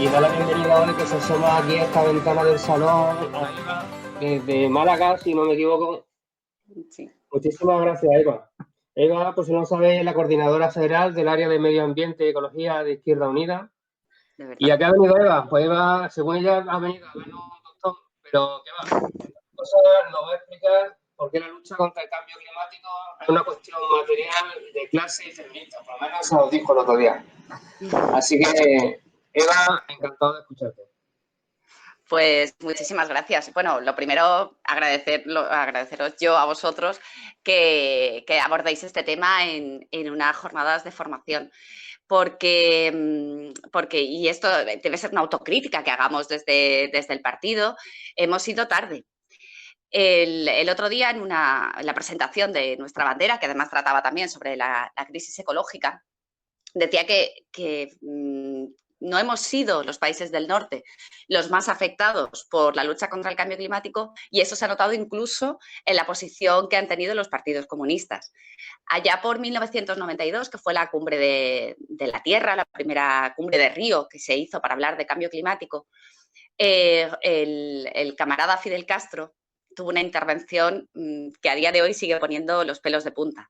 y da la bienvenida hoy que se asoma aquí a esta ventana del salón a Eva, desde Málaga, si no me equivoco. Sí. Muchísimas gracias, Eva. Eva, pues si no lo sabéis, es la coordinadora federal del área de Medio Ambiente y Ecología de Izquierda Unida. De verdad. ¿Y a qué ha venido Eva? Pues Eva, según ella, ha venido a vernos un doctor, pero ¿qué va? Cosas nos va a explicar por qué la lucha contra el cambio climático es una cuestión material de clase y feminista, por lo menos se nos dijo el otro día. Así que, Eva, encantado de escucharte. Pues muchísimas gracias. Bueno, lo primero, agradeceros yo a vosotros que abordéis este tema en unas jornadas de formación. Porque, y esto debe ser una autocrítica que hagamos desde el partido, hemos ido tarde. El otro día, en la presentación de nuestra bandera, que además trataba también sobre la crisis ecológica, decía que no hemos sido los países del norte los más afectados por la lucha contra el cambio climático, y eso se ha notado incluso en la posición que han tenido los partidos comunistas. Allá por 1992, que fue la cumbre de la Tierra, la primera cumbre de Río que se hizo para hablar de cambio climático, el camarada Fidel Castro tuvo una intervención que a día de hoy sigue poniendo los pelos de punta.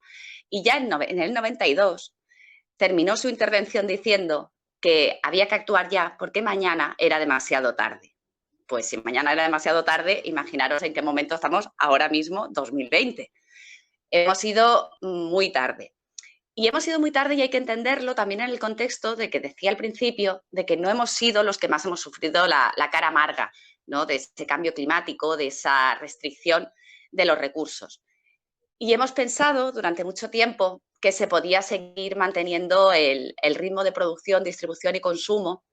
Y ya en el 92 terminó su intervención diciendo que había que actuar ya porque mañana era demasiado tarde. Pues si mañana era demasiado tarde, imaginaros en qué momento estamos ahora mismo, 2020. Hemos ido muy tarde. Y hemos ido muy tarde, y hay que entenderlo también en el contexto de que decía al principio de que no hemos sido los que más hemos sufrido la cara amarga, ¿no?, de ese cambio climático, de esa restricción de los recursos. Y hemos pensado durante mucho tiempo que se podía seguir manteniendo el ritmo de producción, distribución y consumo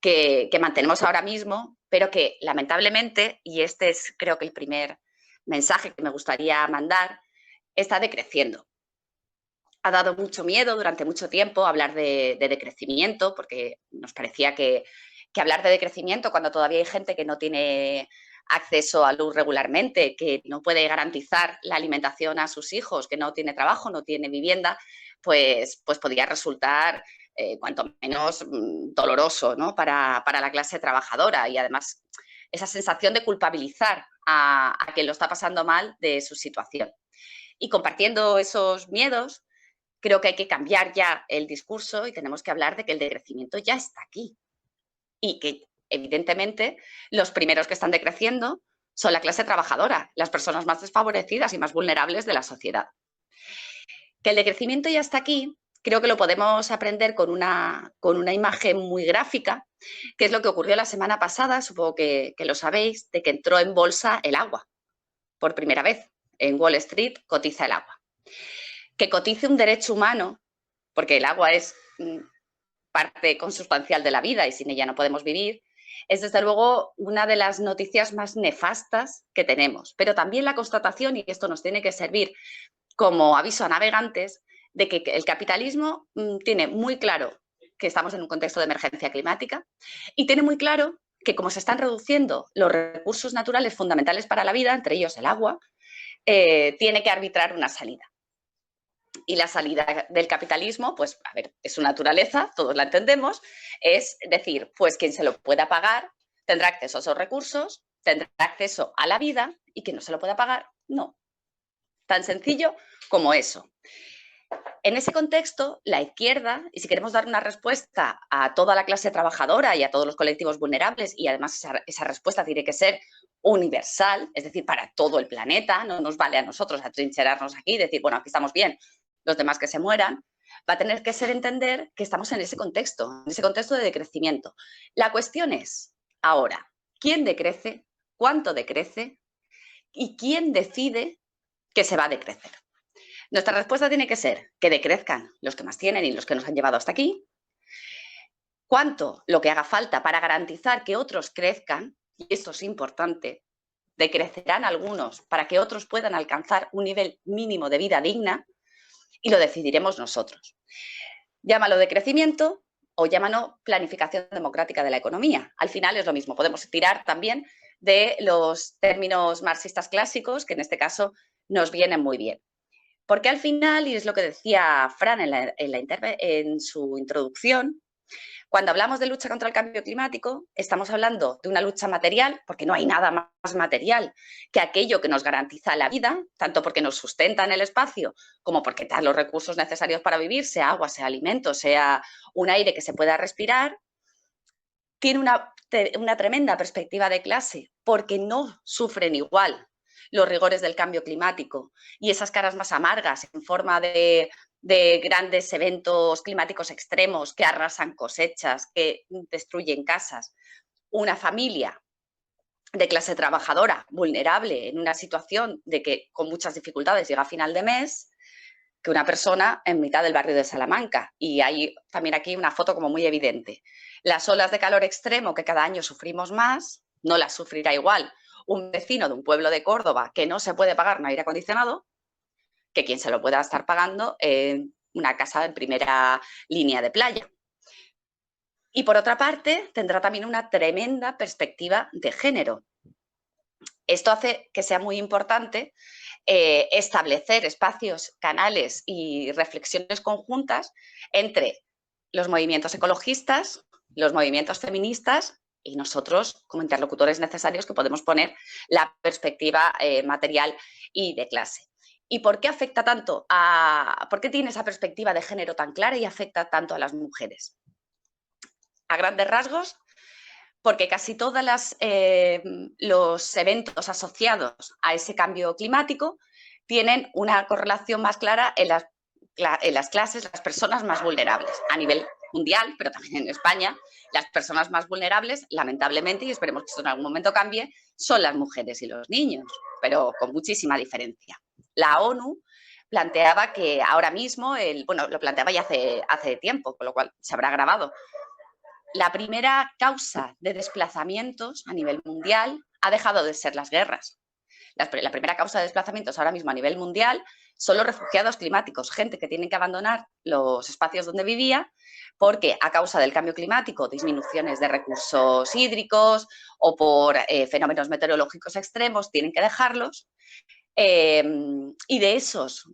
que mantenemos ahora mismo, pero que lamentablemente, y este es creo que el primer mensaje que me gustaría mandar, está decreciendo. Ha dado mucho miedo durante mucho tiempo hablar de decrecimiento, porque nos parecía que hablar de decrecimiento cuando todavía hay gente que no tiene acceso a luz regularmente, que no puede garantizar la alimentación a sus hijos, que no tiene trabajo, no tiene vivienda, pues podía resultar cuanto menos doloroso, ¿no?, para la clase trabajadora, y además esa sensación de culpabilizar a quien lo está pasando mal de su situación. Y compartiendo esos miedos, creo que hay que cambiar ya el discurso y tenemos que hablar de que el decrecimiento ya está aquí y que, evidentemente, los primeros que están decreciendo son la clase trabajadora, las personas más desfavorecidas y más vulnerables de la sociedad. Que el decrecimiento ya está aquí, creo que lo podemos aprender con una imagen muy gráfica, que es lo que ocurrió la semana pasada, supongo que lo sabéis, de que entró en bolsa el agua por primera vez. En Wall Street cotiza el agua. Que cotice un derecho humano, porque el agua es parte consustancial de la vida y sin ella no podemos vivir, es desde luego una de las noticias más nefastas que tenemos. Pero también la constatación, y esto nos tiene que servir como aviso a navegantes, de que el capitalismo tiene muy claro que estamos en un contexto de emergencia climática y tiene muy claro que, como se están reduciendo los recursos naturales fundamentales para la vida, entre ellos el agua, tiene que arbitrar una salida. Y la salida del capitalismo, pues, a ver, es su naturaleza, todos la entendemos, es decir, pues quien se lo pueda pagar tendrá acceso a esos recursos, tendrá acceso a la vida, y quien no se lo pueda pagar, no. Tan sencillo como eso. En ese contexto, la izquierda, y si queremos dar una respuesta a toda la clase trabajadora y a todos los colectivos vulnerables, y además esa respuesta tiene que ser universal, es decir, para todo el planeta, no nos vale a nosotros atrincherarnos aquí y decir, bueno, aquí estamos bien, los demás que se mueran, va a tener que ser entender que estamos en ese contexto de decrecimiento. La cuestión es, ahora, ¿quién decrece? ¿Cuánto decrece? ¿Y quién decide que se va a decrecer? Nuestra respuesta tiene que ser que decrezcan los que más tienen y los que nos han llevado hasta aquí. ¿Cuánto? Lo que haga falta para garantizar que otros crezcan, y esto es importante, decrecerán algunos para que otros puedan alcanzar un nivel mínimo de vida digna, y lo decidiremos nosotros. Llámalo decrecimiento o llámalo planificación democrática de la economía. Al final es lo mismo. Podemos tirar también de los términos marxistas clásicos, que en este caso nos vienen muy bien. Porque al final, y es lo que decía Fran en su introducción, Cuando hablamos de lucha contra el cambio climático, estamos hablando de una lucha material, porque no hay nada más material que aquello que nos garantiza la vida, tanto porque nos sustenta en el espacio como porque da los recursos necesarios para vivir, sea agua, sea alimento, sea un aire que se pueda respirar. Tiene una tremenda perspectiva de clase, porque no sufren igual los rigores del cambio climático y esas caras más amargas en forma de grandes eventos climáticos extremos que arrasan cosechas, que destruyen casas. Una familia de clase trabajadora, vulnerable, en una situación de que con muchas dificultades llega a final de mes, que una persona en mitad del barrio de Salamanca. Y hay también aquí una foto como muy evidente. Las olas de calor extremo que cada año sufrimos más, no las sufrirá igual un vecino de un pueblo de Córdoba que no se puede pagar un aire acondicionado que quien se lo pueda estar pagando en una casa en primera línea de playa. Y por otra parte, tendrá también una tremenda perspectiva de género. Esto hace que sea muy importante establecer espacios, canales y reflexiones conjuntas entre los movimientos ecologistas, los movimientos feministas y nosotros como interlocutores necesarios que podemos poner la perspectiva material y de clase. ¿Y por qué afecta tanto por qué tiene esa perspectiva de género tan clara y afecta tanto a las mujeres? A grandes rasgos, porque casi todos los eventos asociados a ese cambio climático tienen una correlación más clara en las clases, las personas más vulnerables a nivel mundial, pero también en España. Las personas más vulnerables, lamentablemente, y esperemos que esto en algún momento cambie, son las mujeres y los niños, pero con muchísima diferencia. La ONU planteaba que ahora mismo, lo planteaba ya hace tiempo, con lo cual se habrá agravado. La primera causa de desplazamientos a nivel mundial ha dejado de ser las guerras. La primera causa de desplazamientos ahora mismo a nivel mundial son los refugiados climáticos, gente que tiene que abandonar los espacios donde vivía porque a causa del cambio climático, disminuciones de recursos hídricos o por fenómenos meteorológicos extremos, tienen que dejarlos. Y de esos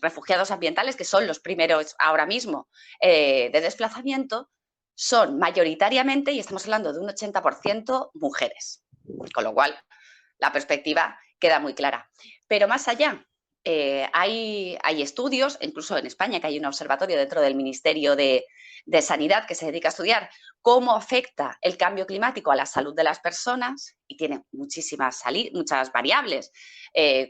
refugiados ambientales, que son los primeros ahora mismo de desplazamiento, son mayoritariamente, y estamos hablando de un 80%, mujeres. Con lo cual, la perspectiva queda muy clara. Pero más allá, hay estudios, incluso en España, que hay un observatorio dentro del Ministerio de Sanidad que se dedica a estudiar cómo afecta el cambio climático a la salud de las personas, y tiene muchas variables,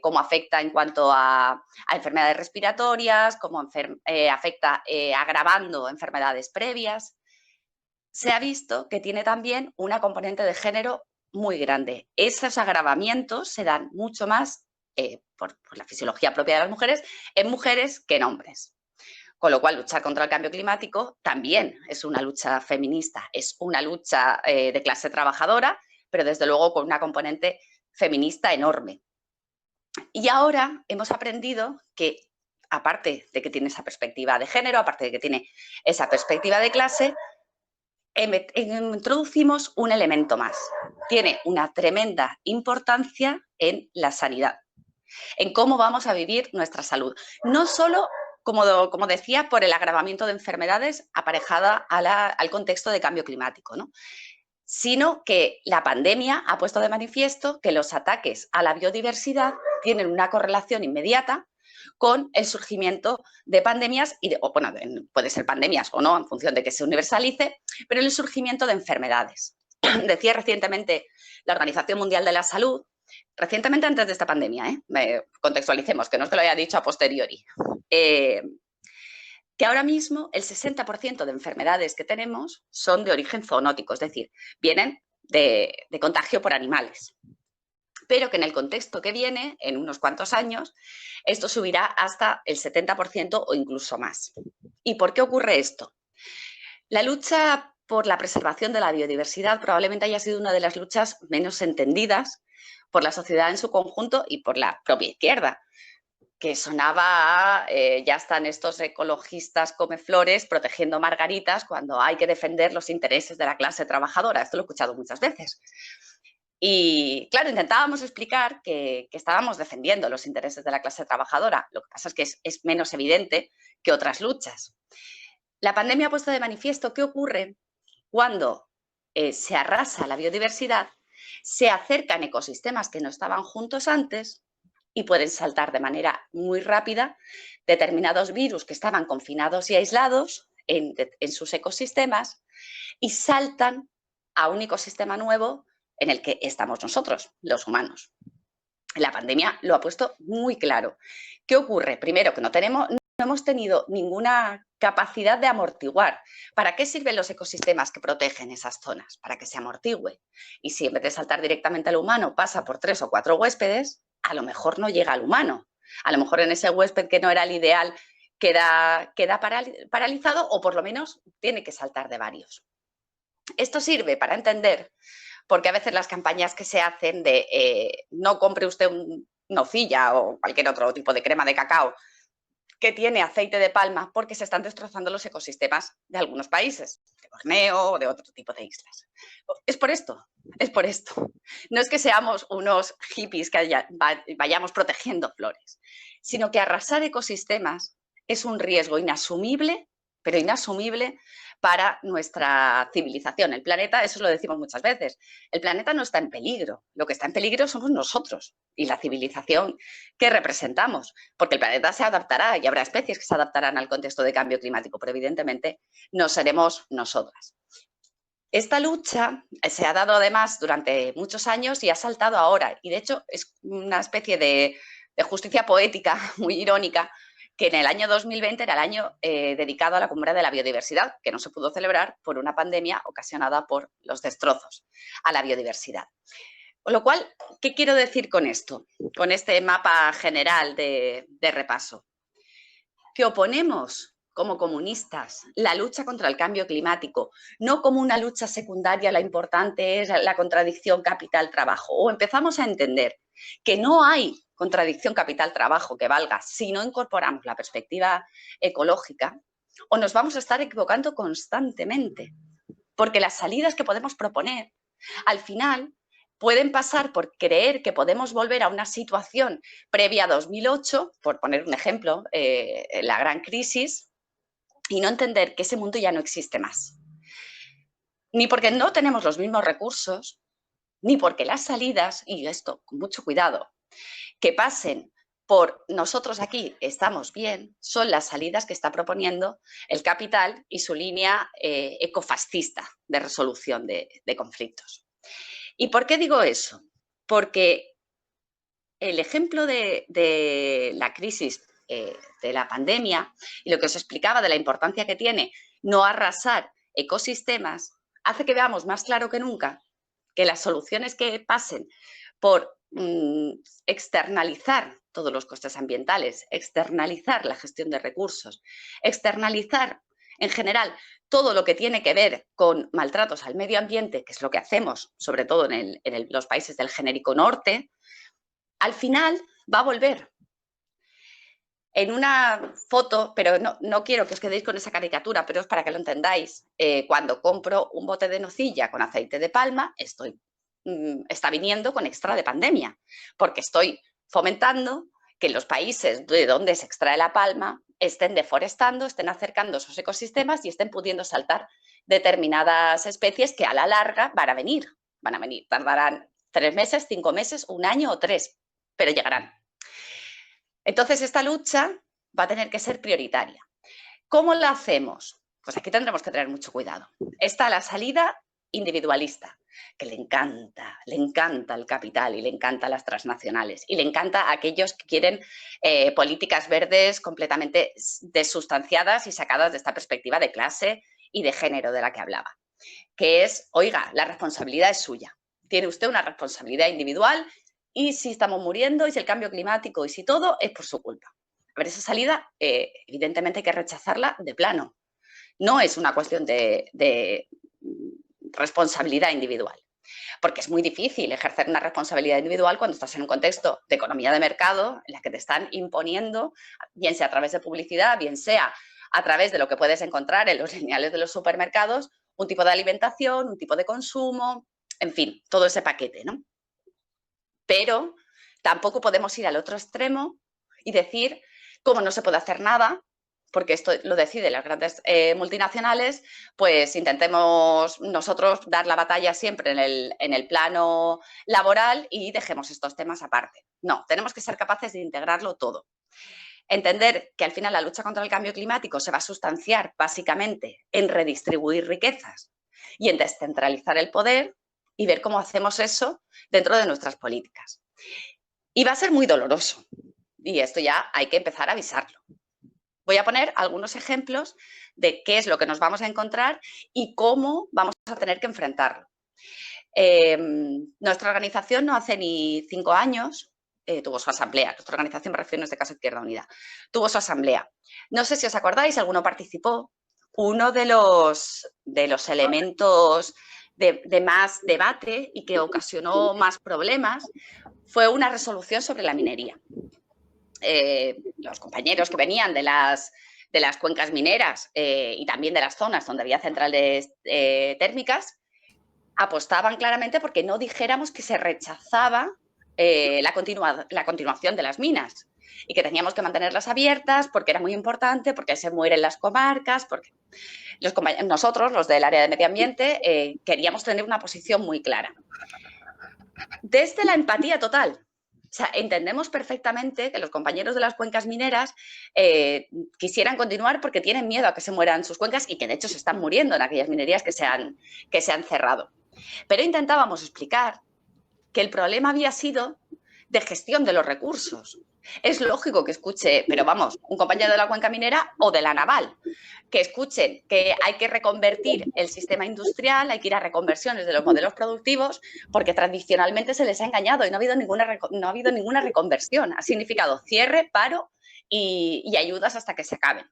cómo afecta en cuanto a enfermedades respiratorias, cómo afecta agravando enfermedades previas. Se ha visto que tiene también una componente de género muy grande. Esos agravamientos se dan mucho más por la fisiología propia de las mujeres en mujeres que en hombres. Con lo cual, luchar contra el cambio climático también es una lucha feminista, es una lucha de clase trabajadora, pero desde luego con una componente feminista enorme. Y ahora hemos aprendido que, aparte de que tiene esa perspectiva de género, aparte de que tiene esa perspectiva de clase, introducimos un elemento más. Tiene una tremenda importancia en la sanidad, en cómo vamos a vivir nuestra salud. No solo, como decía, por el agravamiento de enfermedades aparejada al contexto de cambio climático, ¿no? Sino que la pandemia ha puesto de manifiesto que los ataques a la biodiversidad tienen una correlación inmediata con el surgimiento de pandemias, puede ser pandemias o no, en función de que se universalice, pero el surgimiento de enfermedades. Decía recientemente la Organización Mundial de la Salud, recientemente antes de esta pandemia, contextualicemos, que no es que lo haya dicho a posteriori, que ahora mismo el 60% de enfermedades que tenemos son de origen zoonótico, es decir, vienen de contagio por animales. Pero que en el contexto que viene, en unos cuantos años, esto subirá hasta el 70% o incluso más. ¿Y por qué ocurre esto? La lucha por la preservación de la biodiversidad probablemente haya sido una de las luchas menos entendidas por la sociedad en su conjunto y por la propia izquierda, que sonaba ya están estos ecologistas comeflores protegiendo margaritas cuando hay que defender los intereses de la clase trabajadora. Esto lo he escuchado muchas veces. Y claro, intentábamos explicar que estábamos defendiendo los intereses de la clase trabajadora. Lo que pasa es que es menos evidente que otras luchas. La pandemia ha puesto de manifiesto qué ocurre cuando se arrasa la biodiversidad, se acercan ecosistemas que no estaban juntos antes y pueden saltar de manera muy rápida determinados virus que estaban confinados y aislados en sus ecosistemas y saltan a un ecosistema nuevo en el que estamos nosotros, los humanos. La pandemia lo ha puesto muy claro. ¿Qué ocurre? Primero, que no hemos tenido ninguna capacidad de amortiguar. ¿Para qué sirven los ecosistemas que protegen esas zonas? Para que se amortigüe. Y si en vez de saltar directamente al humano pasa por 3 o 4 huéspedes, a lo mejor no llega al humano. A lo mejor en ese huésped que no era el ideal queda paralizado o por lo menos tiene que saltar de varios. Esto sirve para entender, porque a veces las campañas que se hacen de no compre usted un nocilla o cualquier otro tipo de crema de cacao que tiene aceite de palma porque se están destrozando los ecosistemas de algunos países, de Borneo o de otro tipo de islas. Es por esto, es por esto. No es que seamos unos hippies que vayamos protegiendo flores, sino que arrasar ecosistemas es un riesgo inasumible, pero inasumible para nuestra civilización. El planeta, eso lo decimos muchas veces, el planeta no está en peligro, lo que está en peligro somos nosotros y la civilización que representamos, porque el planeta se adaptará y habrá especies que se adaptarán al contexto de cambio climático, pero evidentemente no seremos nosotras. Esta lucha se ha dado además durante muchos años y ha saltado ahora, y de hecho es una especie de justicia poética muy irónica, que en el año 2020 era el año dedicado a la Cumbre de la Biodiversidad, que no se pudo celebrar por una pandemia ocasionada por los destrozos a la biodiversidad. Con lo cual, ¿qué quiero decir con esto? Con este mapa general de repaso. Que oponemos como comunistas la lucha contra el cambio climático, no como una lucha secundaria, la importante es la contradicción capital-trabajo, o empezamos a entender que no hay contradicción capital-trabajo que valga si no incorporamos la perspectiva ecológica, o nos vamos a estar equivocando constantemente, porque las salidas que podemos proponer, al final, pueden pasar por creer que podemos volver a una situación previa a 2008, por poner un ejemplo, la gran crisis, y no entender que ese mundo ya no existe más. Ni porque no tenemos los mismos recursos, ni porque las salidas, y esto con mucho cuidado, que pasen por nosotros aquí estamos bien, son las salidas que está proponiendo el capital y su línea ecofascista de resolución de conflictos. ¿Y por qué digo eso? Porque el ejemplo de la crisis de la pandemia y lo que os explicaba de la importancia que tiene no arrasar ecosistemas hace que veamos más claro que nunca que las soluciones que pasen por externalizar todos los costes ambientales, externalizar la gestión de recursos, externalizar en general todo lo que tiene que ver con maltratos al medio ambiente, que es lo que hacemos, sobre todo en los países del genérico norte, al final va a volver. En una foto, pero no quiero que os quedéis con esa caricatura, pero es para que lo entendáis. Cuando compro un bote de nocilla con aceite de palma, está viniendo con extra de pandemia, porque estoy fomentando que los países de donde se extrae la palma estén deforestando, estén acercando esos ecosistemas y estén pudiendo saltar determinadas especies que a la larga van a venir, tardarán 3 meses, 5 meses, 1 año o 3, pero llegarán. Entonces, esta lucha va a tener que ser prioritaria. ¿Cómo la hacemos? Pues aquí tendremos que tener mucho cuidado. Está la salida individualista, que le encanta el capital y le encanta las transnacionales y le encanta a aquellos que quieren políticas verdes completamente desustanciadas y sacadas de esta perspectiva de clase y de género de la que hablaba, que es, oiga, la responsabilidad es suya. Tiene usted una responsabilidad individual y si estamos muriendo y si el cambio climático y si todo es por su culpa. A ver, esa salida evidentemente hay que rechazarla de plano. No es una cuestión de responsabilidad individual, porque es muy difícil ejercer una responsabilidad individual cuando estás en un contexto de economía de mercado en la que te están imponiendo, bien sea a través de publicidad, bien sea a través de lo que puedes encontrar en los lineales de los supermercados, un tipo de alimentación, un tipo de consumo, en fin, todo ese paquete, ¿no? Pero tampoco podemos ir al otro extremo y decir, como no se puede hacer nada, porque esto lo deciden las grandes multinacionales, pues intentemos nosotros dar la batalla siempre en el plano laboral y dejemos estos temas aparte. No, tenemos que ser capaces de integrarlo todo. Entender que al final la lucha contra el cambio climático se va a sustanciar básicamente en redistribuir riquezas y en descentralizar el poder y ver cómo hacemos eso dentro de nuestras políticas. Y va a ser muy doloroso y esto ya hay que empezar a avisarlo. Voy a poner algunos ejemplos de qué es lo que nos vamos a encontrar y cómo vamos a tener que enfrentarlo. Nuestra organización no hace ni 5 años tuvo su asamblea. Nuestra organización, me refiero en este caso a Izquierda Unida, tuvo su asamblea. No sé si os acordáis, alguno participó. Uno de los elementos de más debate y que ocasionó más problemas fue una resolución sobre la minería. Los compañeros que venían de las cuencas mineras y también de las zonas donde había centrales térmicas apostaban claramente porque no dijéramos que se rechazaba la continuación de las minas y que teníamos que mantenerlas abiertas porque era muy importante, porque se mueren las comarcas, porque nosotros, los del área de medio ambiente, queríamos tener una posición muy clara. Desde la empatía total. O sea, entendemos perfectamente que los compañeros de las cuencas mineras quisieran continuar porque tienen miedo a que se mueran sus cuencas y que de hecho se están muriendo en aquellas minerías que se han cerrado. Pero intentábamos explicar que el problema había sido de gestión de los recursos. Es lógico que escuche, pero vamos, un compañero de la cuenca minera o de la naval, que escuchen que hay que reconvertir el sistema industrial, hay que ir a reconversiones de los modelos productivos, porque tradicionalmente se les ha engañado y no ha habido ninguna reconversión. Ha significado cierre, paro y ayudas hasta que se acaben.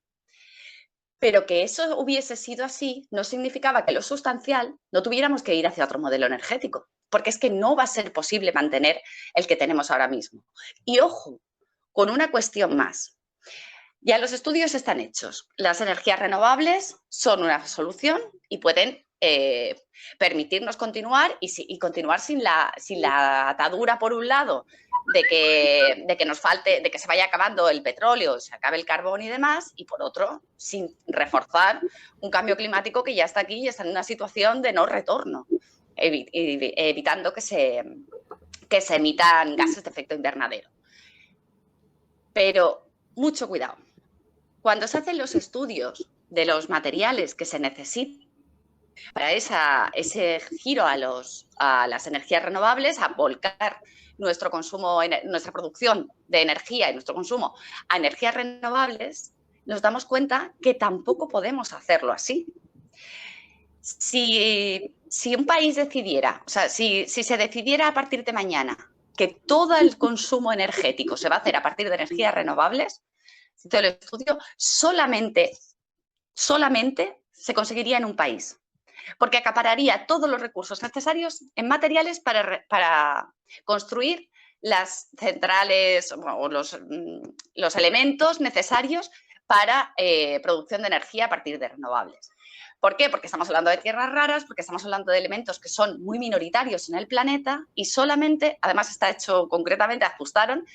Pero que eso hubiese sido así no significaba que lo sustancial no tuviéramos que ir hacia otro modelo energético, porque es que no va a ser posible mantener el que tenemos ahora mismo. Y ojo, con una cuestión más. Ya los estudios están hechos. Las energías renovables son una solución y pueden permitirnos continuar y continuar sin la atadura, por un lado, de que nos falte, de que se vaya acabando el petróleo, se acabe el carbón y demás, y por otro, sin reforzar un cambio climático que ya está aquí y está en una situación de no retorno, evitando que se emitan gases de efecto invernadero. Pero mucho cuidado. Cuando se hacen los estudios de los materiales que se necesitan para ese giro a las energías renovables, a volcar nuestro consumo, nuestra producción de energía y nuestro consumo a energías renovables, nos damos cuenta que tampoco podemos hacerlo así. Si un país decidiera, o sea, si se decidiera a partir de mañana que todo el consumo energético se va a hacer a partir de energías renovables, todo el estudio solamente se conseguiría en un país, porque acapararía todos los recursos necesarios en materiales para construir las centrales o los elementos necesarios para producción de energía a partir de renovables. ¿Por qué? Porque estamos hablando de tierras raras, porque estamos hablando de elementos que son muy minoritarios en el planeta y solamente, además está hecho concretamente, ajustaron,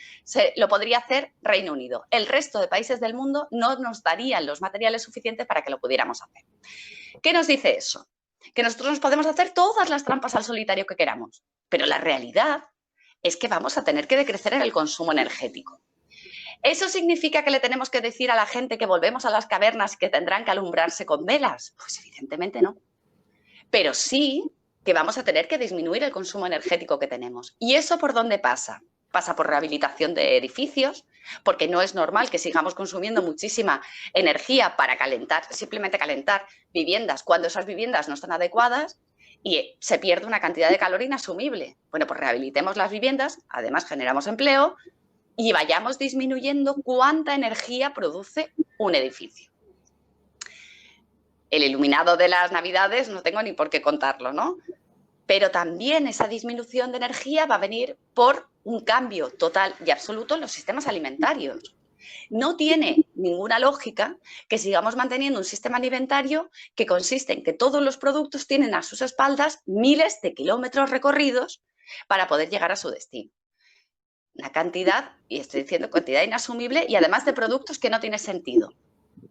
lo podría hacer Reino Unido. El resto de países del mundo no nos darían los materiales suficientes para que lo pudiéramos hacer. ¿Qué nos dice eso? Que nosotros nos podemos hacer todas las trampas al solitario que queramos, pero la realidad es que vamos a tener que decrecer en el consumo energético. ¿Eso significa que le tenemos que decir a la gente que volvemos a las cavernas y que tendrán que alumbrarse con velas? Pues evidentemente no. Pero sí que vamos a tener que disminuir el consumo energético que tenemos. ¿Y eso por dónde pasa? Pasa por rehabilitación de edificios, porque no es normal que sigamos consumiendo muchísima energía para simplemente calentar viviendas cuando esas viviendas no están adecuadas y se pierde una cantidad de calor inasumible. Bueno, pues rehabilitemos las viviendas, además generamos empleo y vayamos disminuyendo cuánta energía produce un edificio. El iluminado de las Navidades no tengo ni por qué contarlo, ¿no? Pero también esa disminución de energía va a venir por un cambio total y absoluto en los sistemas alimentarios. No tiene ninguna lógica que sigamos manteniendo un sistema alimentario que consiste en que todos los productos tienen a sus espaldas miles de kilómetros recorridos para poder llegar a su destino. Una cantidad, y estoy diciendo cantidad inasumible, y además de productos que no tiene sentido.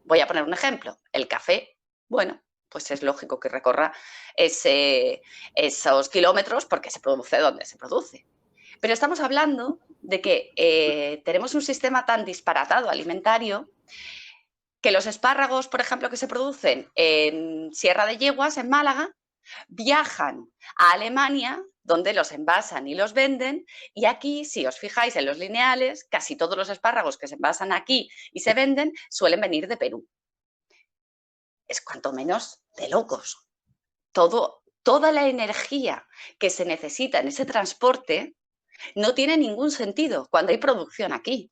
Voy a poner un ejemplo. El café, bueno, pues es lógico que recorra esos kilómetros porque se produce donde se produce. Pero estamos hablando de que tenemos un sistema tan disparatado alimentario que los espárragos, por ejemplo, que se producen en Sierra de Yeguas, en Málaga, viajan a Alemania, donde los envasan y los venden, y aquí, si os fijáis en los lineales, casi todos los espárragos que se envasan aquí y se venden suelen venir de Perú. Es cuanto menos de locos. Toda la energía que se necesita en ese transporte no tiene ningún sentido cuando hay producción aquí.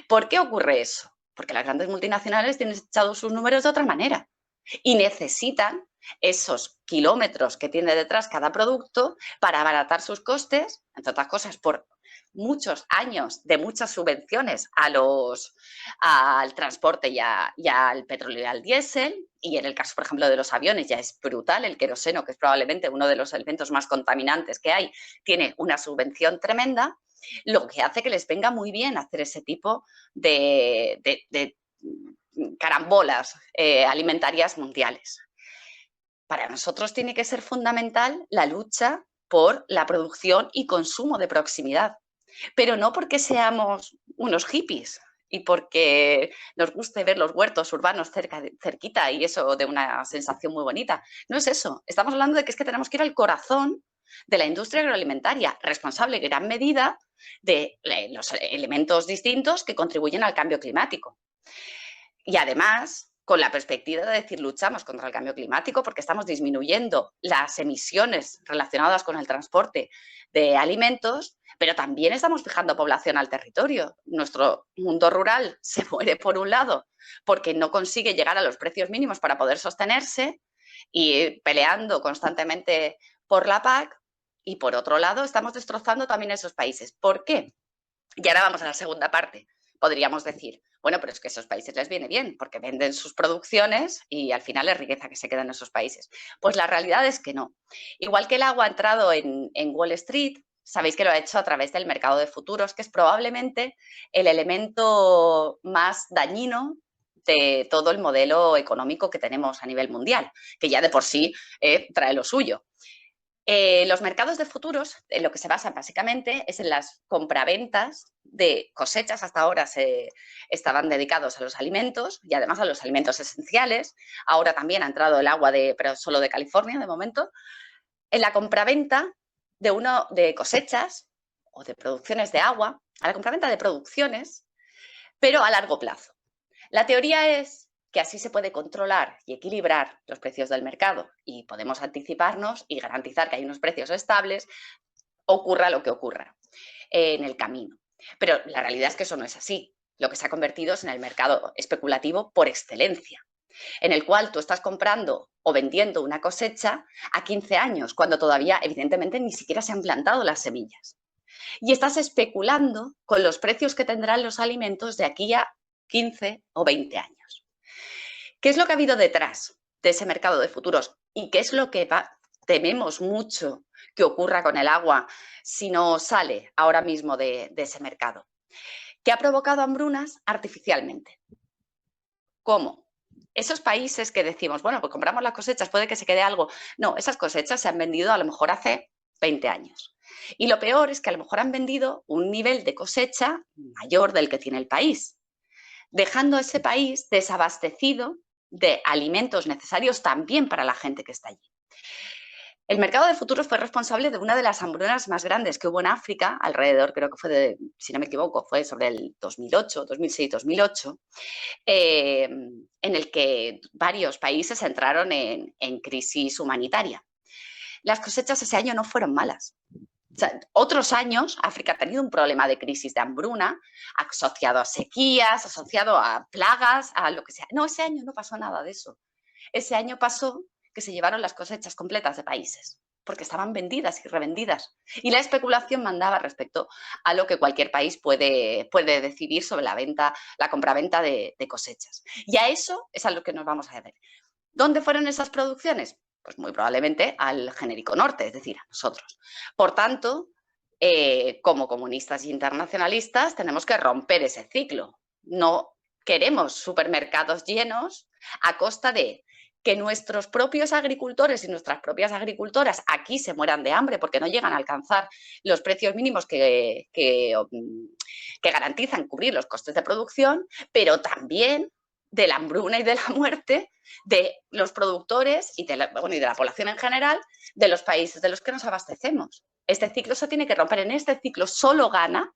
¿Por qué ocurre eso? Porque las grandes multinacionales tienen echados sus números de otra manera y necesitan esos kilómetros que tiene detrás cada producto para abaratar sus costes, entre otras cosas, por muchos años de muchas subvenciones al transporte y al petróleo y al diésel. Y en el caso, por ejemplo, de los aviones ya es brutal. El queroseno, que es probablemente uno de los elementos más contaminantes que hay, tiene una subvención tremenda, lo que hace que les venga muy bien hacer ese tipo de carambolas alimentarias mundiales. Para nosotros tiene que ser fundamental la lucha por la producción y consumo de proximidad, pero no porque seamos unos hippies y porque nos guste ver los huertos urbanos cerquita y eso de una sensación muy bonita. No es eso. Estamos hablando de que es que tenemos que ir al corazón de la industria agroalimentaria, responsable en gran medida de los elementos distintos que contribuyen al cambio climático. Y además, con la perspectiva de decir luchamos contra el cambio climático porque estamos disminuyendo las emisiones relacionadas con el transporte de alimentos, pero también estamos fijando población al territorio. Nuestro mundo rural se muere por un lado porque no consigue llegar a los precios mínimos para poder sostenerse y peleando constantemente por la PAC, y por otro lado estamos destrozando también esos países. ¿Por qué? Y ahora vamos a la segunda parte. Podríamos decir, bueno, pero es que a esos países les viene bien porque venden sus producciones y al final es riqueza que se queda en esos países. Pues la realidad es que no. Igual que el agua ha entrado en Wall Street, sabéis que lo ha hecho a través del mercado de futuros, que es probablemente el elemento más dañino de todo el modelo económico que tenemos a nivel mundial, que ya de por sí trae lo suyo. Los mercados de futuros, en lo que se basan básicamente, es en las compraventas de cosechas. Hasta ahora estaban dedicados a los alimentos y además a los alimentos esenciales. Ahora también ha entrado el agua, pero solo de California de momento. En la compraventa de cosechas o de producciones de agua, a la compraventa de producciones, pero a largo plazo. La teoría es que así se puede controlar y equilibrar los precios del mercado y podemos anticiparnos y garantizar que hay unos precios estables, ocurra lo que ocurra en el camino. Pero la realidad es que eso no es así. Lo que se ha convertido es en el mercado especulativo por excelencia, en el cual tú estás comprando o vendiendo una cosecha a 15 años, cuando todavía, evidentemente, ni siquiera se han plantado las semillas. Y estás especulando con los precios que tendrán los alimentos de aquí a 15 o 20 años. ¿Qué es lo que ha habido detrás de ese mercado de futuros? ¿Y qué es lo que tememos mucho que ocurra con el agua si no sale ahora mismo de ese mercado? Que ha provocado hambrunas artificialmente. ¿Cómo? Esos países que decimos, bueno, pues compramos las cosechas, puede que se quede algo. No, esas cosechas se han vendido a lo mejor hace 20 años. Y lo peor es que a lo mejor han vendido un nivel de cosecha mayor del que tiene el país, dejando a ese país desabastecido de alimentos necesarios también para la gente que está allí. El mercado de futuros fue responsable de una de las hambrunas más grandes que hubo en África, alrededor, creo que fue si no me equivoco, fue sobre el 2008, 2006, 2008, en el que varios países entraron en crisis humanitaria. Las cosechas ese año no fueron malas. O sea, otros años, África ha tenido un problema de crisis de hambruna asociado a sequías, asociado a plagas, a lo que sea. No, ese año no pasó nada de eso. Ese año pasó que se llevaron las cosechas completas de países, porque estaban vendidas y revendidas. Y la especulación mandaba respecto a lo que cualquier país puede decidir sobre la compraventa de cosechas. Y a eso es a lo que nos vamos a ver. ¿Dónde fueron esas producciones? Pues muy probablemente al genérico norte, es decir, a nosotros. Por tanto, como comunistas e internacionalistas, tenemos que romper ese ciclo. No queremos supermercados llenos a costa de que nuestros propios agricultores y nuestras propias agricultoras aquí se mueran de hambre porque no llegan a alcanzar los precios mínimos que garantizan cubrir los costes de producción, pero también de la hambruna y de la muerte de los productores y de la población en general de los países de los que nos abastecemos. Este ciclo se tiene que romper. En este ciclo solo ganan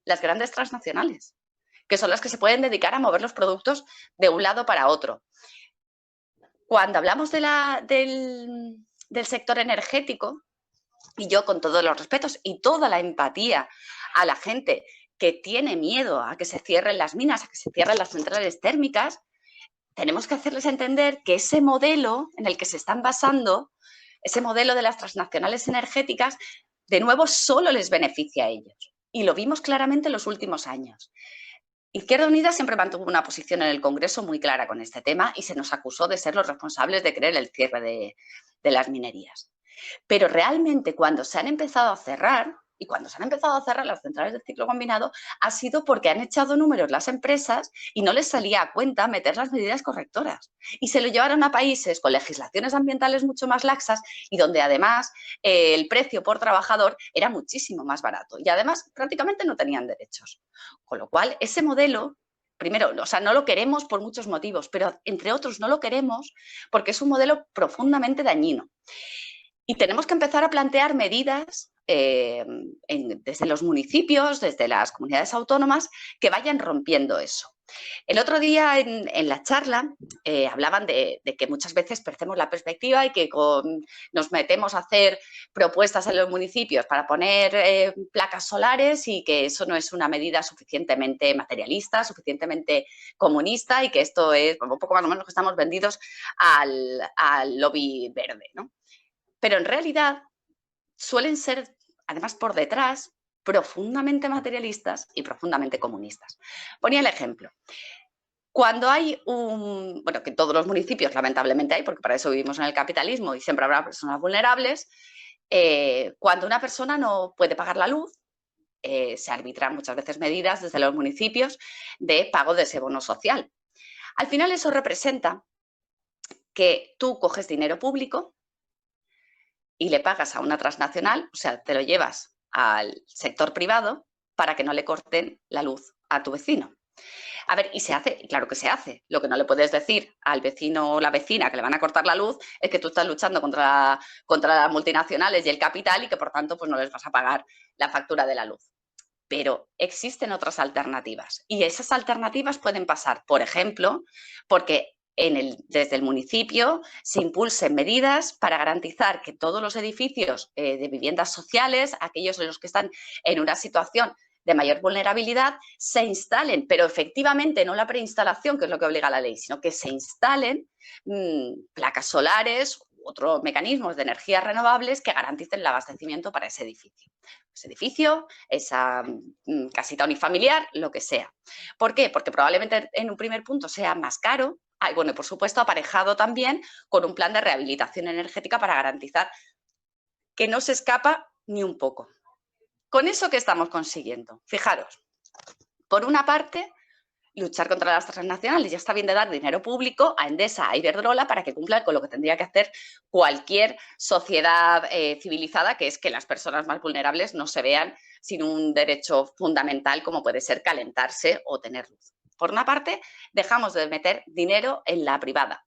las grandes transnacionales, que son las que se pueden dedicar a mover los productos de un lado para otro. Cuando hablamos del sector energético, y yo con todos los respetos y toda la empatía a la gente que tiene miedo a que se cierren las minas, a que se cierren las centrales térmicas, tenemos que hacerles entender que ese modelo en el que se están basando, ese modelo de las transnacionales energéticas, de nuevo solo les beneficia a ellos. Y lo vimos claramente en los últimos años. Izquierda Unida siempre mantuvo una posición en el Congreso muy clara con este tema y se nos acusó de ser los responsables de querer el cierre de las minerías. Pero realmente cuando se han empezado a cerrar, y cuando se han empezado a cerrar las centrales de ciclo combinado, ha sido porque han echado números las empresas y no les salía a cuenta meter las medidas correctoras. Y se lo llevaron a países con legislaciones ambientales mucho más laxas y donde además el precio por trabajador era muchísimo más barato. Y además prácticamente no tenían derechos. Con lo cual, ese modelo, primero, o sea, no lo queremos por muchos motivos, pero entre otros no lo queremos porque es un modelo profundamente dañino. Y tenemos que empezar a plantear medidas desde los municipios, desde las comunidades autónomas, que vayan rompiendo eso. El otro día en la charla hablaban de que muchas veces perdemos la perspectiva y que nos metemos a hacer propuestas en los municipios para poner placas solares y que eso no es una medida suficientemente materialista, suficientemente comunista y que esto es un poco más o menos que estamos vendidos al lobby verde, ¿no? Pero en realidad suelen ser, además por detrás, profundamente materialistas y profundamente comunistas. Ponía el ejemplo. Cuando hay bueno, que en todos los municipios lamentablemente hay, porque para eso vivimos en el capitalismo y siempre habrá personas vulnerables, cuando una persona no puede pagar la luz, se arbitran muchas veces medidas desde los municipios de pago de ese bono social. Al final eso representa que tú coges dinero público y le pagas a una transnacional, o sea, te lo llevas al sector privado para que no le corten la luz a tu vecino. A ver, y se hace, claro que se hace. Lo que no le puedes decir al vecino o la vecina que le van a cortar la luz es que tú estás luchando contra las multinacionales y el capital y que por tanto pues no les vas a pagar la factura de la luz. Pero existen otras alternativas y esas alternativas pueden pasar, por ejemplo, porque desde el municipio se impulsen medidas para garantizar que todos los edificios de viviendas sociales, aquellos en los que están en una situación de mayor vulnerabilidad, se instalen, pero efectivamente no la preinstalación, que es lo que obliga la ley, sino que se instalen placas solares u otros mecanismos de energías renovables que garanticen el abastecimiento para ese edificio. Ese edificio, esa casita unifamiliar, lo que sea. ¿Por qué? Porque probablemente en un primer punto sea más caro. Bueno, y por supuesto aparejado también con un plan de rehabilitación energética para garantizar que no se escapa ni un poco. ¿Con eso qué estamos consiguiendo? Fijaros, por una parte, luchar contra las transnacionales. Ya está bien de dar dinero público a Endesa, a Iberdrola, para que cumplan con lo que tendría que hacer cualquier sociedad civilizada, que es que las personas más vulnerables no se vean sin un derecho fundamental como puede ser calentarse o tener luz. Por una parte, dejamos de meter dinero en la privada.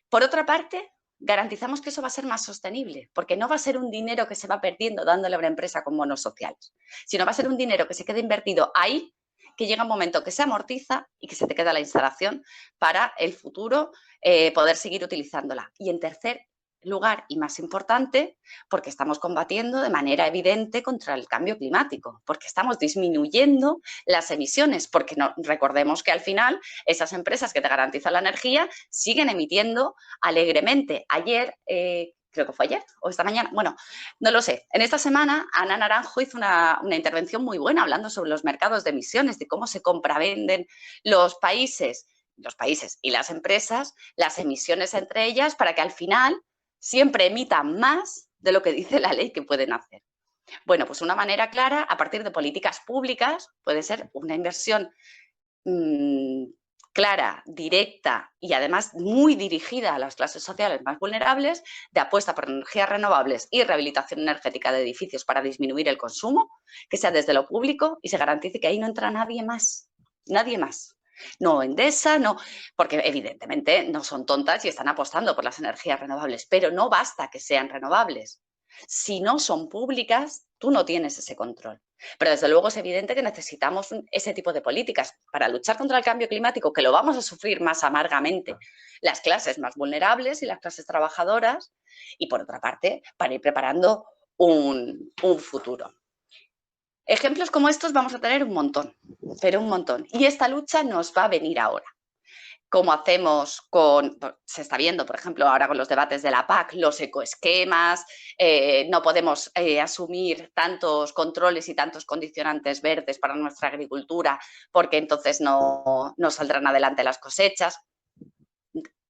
Por otra parte, garantizamos que eso va a ser más sostenible, porque no va a ser un dinero que se va perdiendo dándole a una empresa con bonos sociales, sino va a ser un dinero que se quede invertido ahí, que llega un momento que se amortiza y que se te queda la instalación para el futuro poder seguir utilizándola. Y en tercer lugar, y más importante, porque estamos combatiendo de manera evidente contra el cambio climático, porque estamos disminuyendo las emisiones, porque recordemos que al final esas empresas que te garantizan la energía siguen emitiendo alegremente. Ayer, creo que fue ayer o esta mañana, bueno, no lo sé. En esta semana, Ana Naranjo hizo una intervención muy buena hablando sobre los mercados de emisiones, de cómo se compravenden los países y las empresas, las emisiones entre ellas, para que al final siempre emitan más de lo que dice la ley que pueden hacer. Bueno, pues una manera clara, a partir de políticas públicas, puede ser una inversión clara, directa y además muy dirigida a las clases sociales más vulnerables, de apuesta por energías renovables y rehabilitación energética de edificios para disminuir el consumo, que sea desde lo público y se garantice que ahí no entra nadie más. Nadie más. No Endesa, no, porque evidentemente no son tontas y están apostando por las energías renovables, pero no basta que sean renovables. Si no son públicas, tú no tienes ese control. Pero desde luego es evidente que necesitamos ese tipo de políticas para luchar contra el cambio climático, que lo vamos a sufrir más amargamente las clases más vulnerables y las clases trabajadoras, y por otra parte, para ir preparando un futuro. Ejemplos como estos vamos a tener un montón, pero un montón. Y esta lucha nos va a venir ahora. Como hacemos con, se está viendo, por ejemplo, ahora con los debates de la PAC, los ecoesquemas, no podemos asumir tantos controles y tantos condicionantes verdes para nuestra agricultura porque entonces no saldrán adelante las cosechas.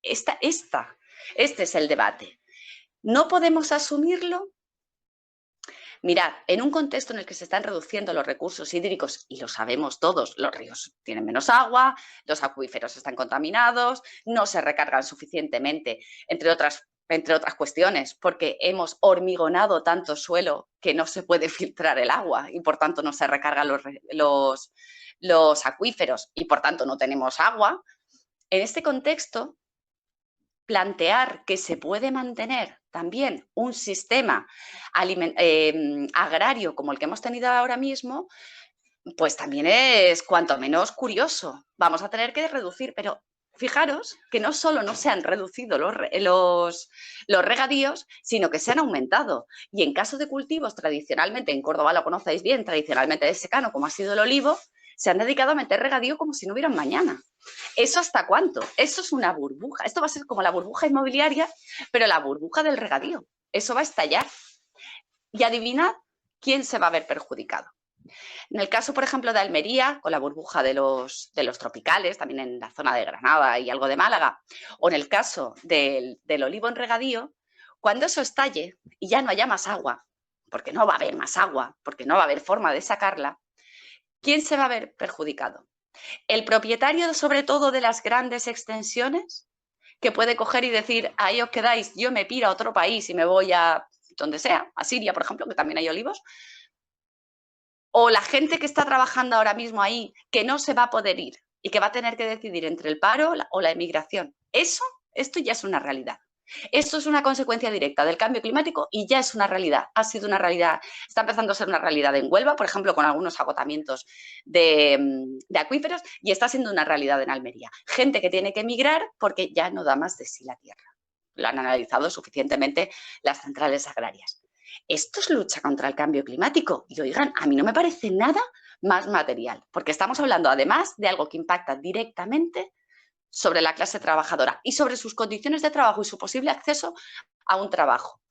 Este es el debate. ¿No podemos asumirlo? Mirad, en un contexto en el que se están reduciendo los recursos hídricos, y lo sabemos todos, los ríos tienen menos agua, los acuíferos están contaminados, no se recargan suficientemente, entre otras cuestiones, porque hemos hormigonado tanto suelo que no se puede filtrar el agua y por tanto no se recargan los acuíferos y por tanto no tenemos agua. En este contexto, plantear que se puede mantener también un sistema agrario como el que hemos tenido ahora mismo, pues también es cuanto menos curioso. Vamos a tener que reducir, pero fijaros que no solo no se han reducido los regadíos, sino que se han aumentado. Y en caso de cultivos tradicionalmente, en Córdoba lo conocéis bien, tradicionalmente de secano, como ha sido el olivo, se han dedicado a meter regadío como si no hubiera un mañana. ¿Eso hasta cuánto? Eso es una burbuja. Esto va a ser como la burbuja inmobiliaria, pero la burbuja del regadío. Eso va a estallar. Y adivinad quién se va a ver perjudicado. En el caso, por ejemplo, de Almería, con la burbuja de los tropicales, también en la zona de Granada y algo de Málaga, o en el caso del olivo en regadío, cuando eso estalle y ya no haya más agua, porque no va a haber más agua, porque no va a haber forma de sacarla, ¿quién se va a ver perjudicado? El propietario, sobre todo, de las grandes extensiones, que puede coger y decir, ahí os quedáis, yo me piro a otro país y me voy a donde sea, a Siria, por ejemplo, que también hay olivos, o la gente que está trabajando ahora mismo ahí, que no se va a poder ir y que va a tener que decidir entre el paro o la emigración. Esto ya es una realidad. Esto es una consecuencia directa del cambio climático y ya es una realidad. Ha sido una realidad, está empezando a ser una realidad en Huelva, por ejemplo, con algunos agotamientos de acuíferos, y está siendo una realidad en Almería. Gente que tiene que emigrar porque ya no da más de sí la tierra. Lo han analizado suficientemente las centrales agrarias. Esto es lucha contra el cambio climático. Y oigan, a mí no me parece nada más material, porque estamos hablando además de algo que impacta directamente sobre la clase trabajadora y sobre sus condiciones de trabajo y su posible acceso a un trabajo.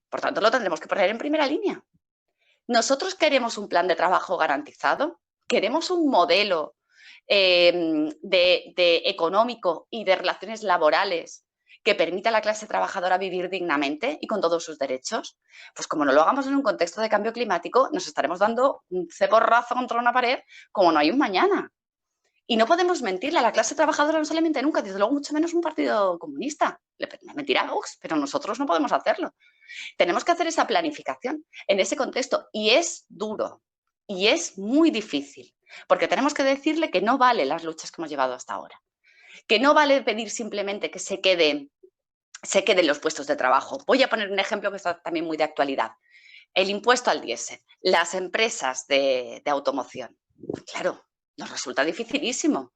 Por tanto, lo tendremos que poner en primera línea. Nosotros queremos un plan de trabajo garantizado, queremos un modelo económico y de relaciones laborales que permita a la clase trabajadora vivir dignamente y con todos sus derechos. Pues como no lo hagamos en un contexto de cambio climático, nos estaremos dando un ceporrazo contra una pared como no hay un mañana. Y no podemos mentirle a la clase trabajadora, no se le miente nunca, desde luego mucho menos un partido comunista. Le mentirá a Vox, pero nosotros no podemos hacerlo. Tenemos que hacer esa planificación en ese contexto y es duro y es muy difícil, porque tenemos que decirle que no vale las luchas que hemos llevado hasta ahora, que no vale pedir simplemente que se queden los puestos de trabajo. Voy a poner un ejemplo que está también muy de actualidad. El impuesto al diésel, las empresas de automoción. Claro, nos resulta dificilísimo.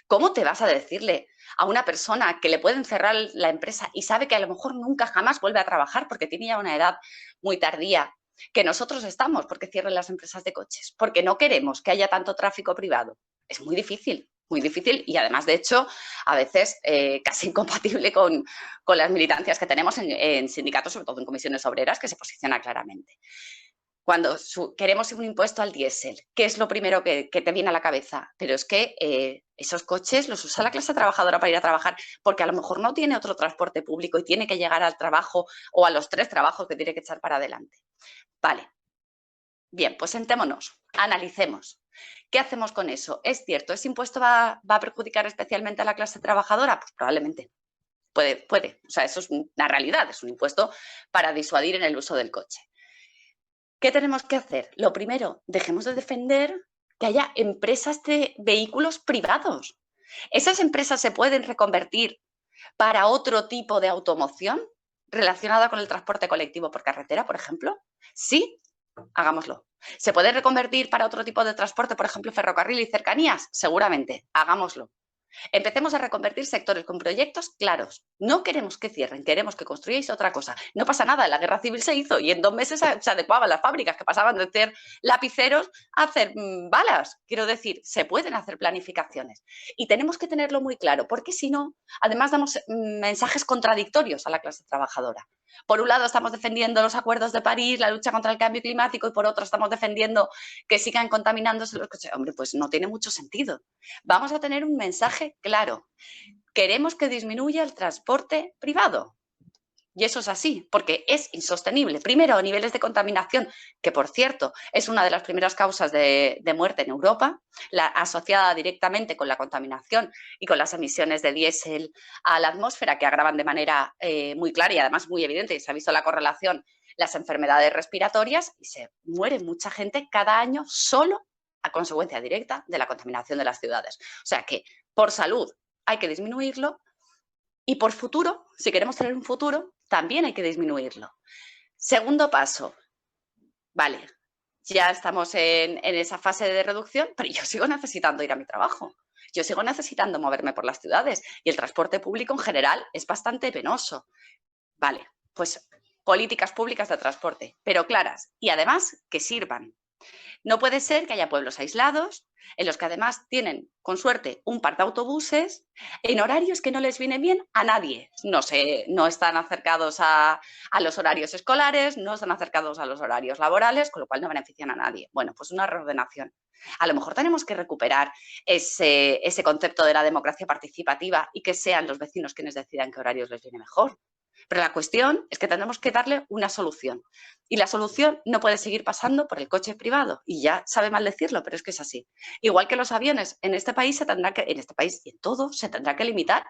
¿Cómo te vas a decirle a una persona que le pueden cerrar la empresa y sabe que a lo mejor nunca jamás vuelve a trabajar porque tiene ya una edad muy tardía, que nosotros estamos porque cierren las empresas de coches, porque no queremos que haya tanto tráfico privado? Es muy difícil y además, de hecho, a veces casi incompatible con las militancias que tenemos en sindicatos, sobre todo en comisiones obreras, que se posiciona claramente. Cuando queremos un impuesto al diésel, ¿qué es lo primero que te viene a la cabeza? Pero es que esos coches los usa la clase trabajadora para ir a trabajar porque a lo mejor no tiene otro transporte público y tiene que llegar al trabajo o a los 3 trabajos que tiene que echar para adelante. Vale. Bien, pues sentémonos, analicemos. ¿Qué hacemos con eso? ¿Es cierto? ¿Ese impuesto va a perjudicar especialmente a la clase trabajadora? Pues probablemente. Puede. O sea, eso es una realidad, es un impuesto para disuadir en el uso del coche. ¿Qué tenemos que hacer? Lo primero, dejemos de defender que haya empresas de vehículos privados. ¿Esas empresas se pueden reconvertir para otro tipo de automoción relacionada con el transporte colectivo por carretera, por ejemplo? Sí, hagámoslo. ¿Se puede reconvertir para otro tipo de transporte, por ejemplo, ferrocarril y cercanías? Seguramente, hagámoslo. Empecemos a reconvertir sectores con proyectos claros. No queremos que cierren, queremos que construyáis otra cosa. No pasa nada, la guerra civil se hizo y en 2 meses se adecuaban las fábricas que pasaban de hacer lapiceros a hacer balas. Quiero decir, se pueden hacer planificaciones y tenemos que tenerlo muy claro, porque si no, además damos mensajes contradictorios a la clase trabajadora. Por un lado estamos defendiendo los acuerdos de París, la lucha contra el cambio climático y por otro estamos defendiendo que sigan contaminándose los coches. Hombre, pues no tiene mucho sentido. Vamos a tener un mensaje claro. Queremos que disminuya el transporte privado. Y eso es así, porque es insostenible. Primero, niveles de contaminación, que por cierto es una de las primeras causas de muerte en Europa, asociada directamente con la contaminación y con las emisiones de diésel a la atmósfera, que agravan de manera muy clara y además muy evidente, y se ha visto la correlación, las enfermedades respiratorias, y se muere mucha gente cada año solo a consecuencia directa de la contaminación de las ciudades. O sea que por salud hay que disminuirlo y por futuro, si queremos tener un futuro, también hay que disminuirlo. Segundo paso, vale, ya estamos en esa fase de reducción, pero yo sigo necesitando ir a mi trabajo. Yo sigo necesitando moverme por las ciudades y el transporte público en general es bastante penoso. Vale, pues políticas públicas de transporte, pero claras y además que sirvan. No puede ser que haya pueblos aislados, en los que además tienen, con suerte, un par de autobuses en horarios que no les vienen bien a nadie. No están acercados a los horarios escolares, no están acercados a los horarios laborales, con lo cual no benefician a nadie. Bueno, pues una reordenación. A lo mejor tenemos que recuperar ese concepto de la democracia participativa y que sean los vecinos quienes decidan qué horarios les viene mejor. Pero la cuestión es que tenemos que darle una solución. Y la solución no puede seguir pasando por el coche privado. Y ya sabe mal decirlo, pero es que es así. Igual que los aviones, en este país y en todo, se tendrá que limitar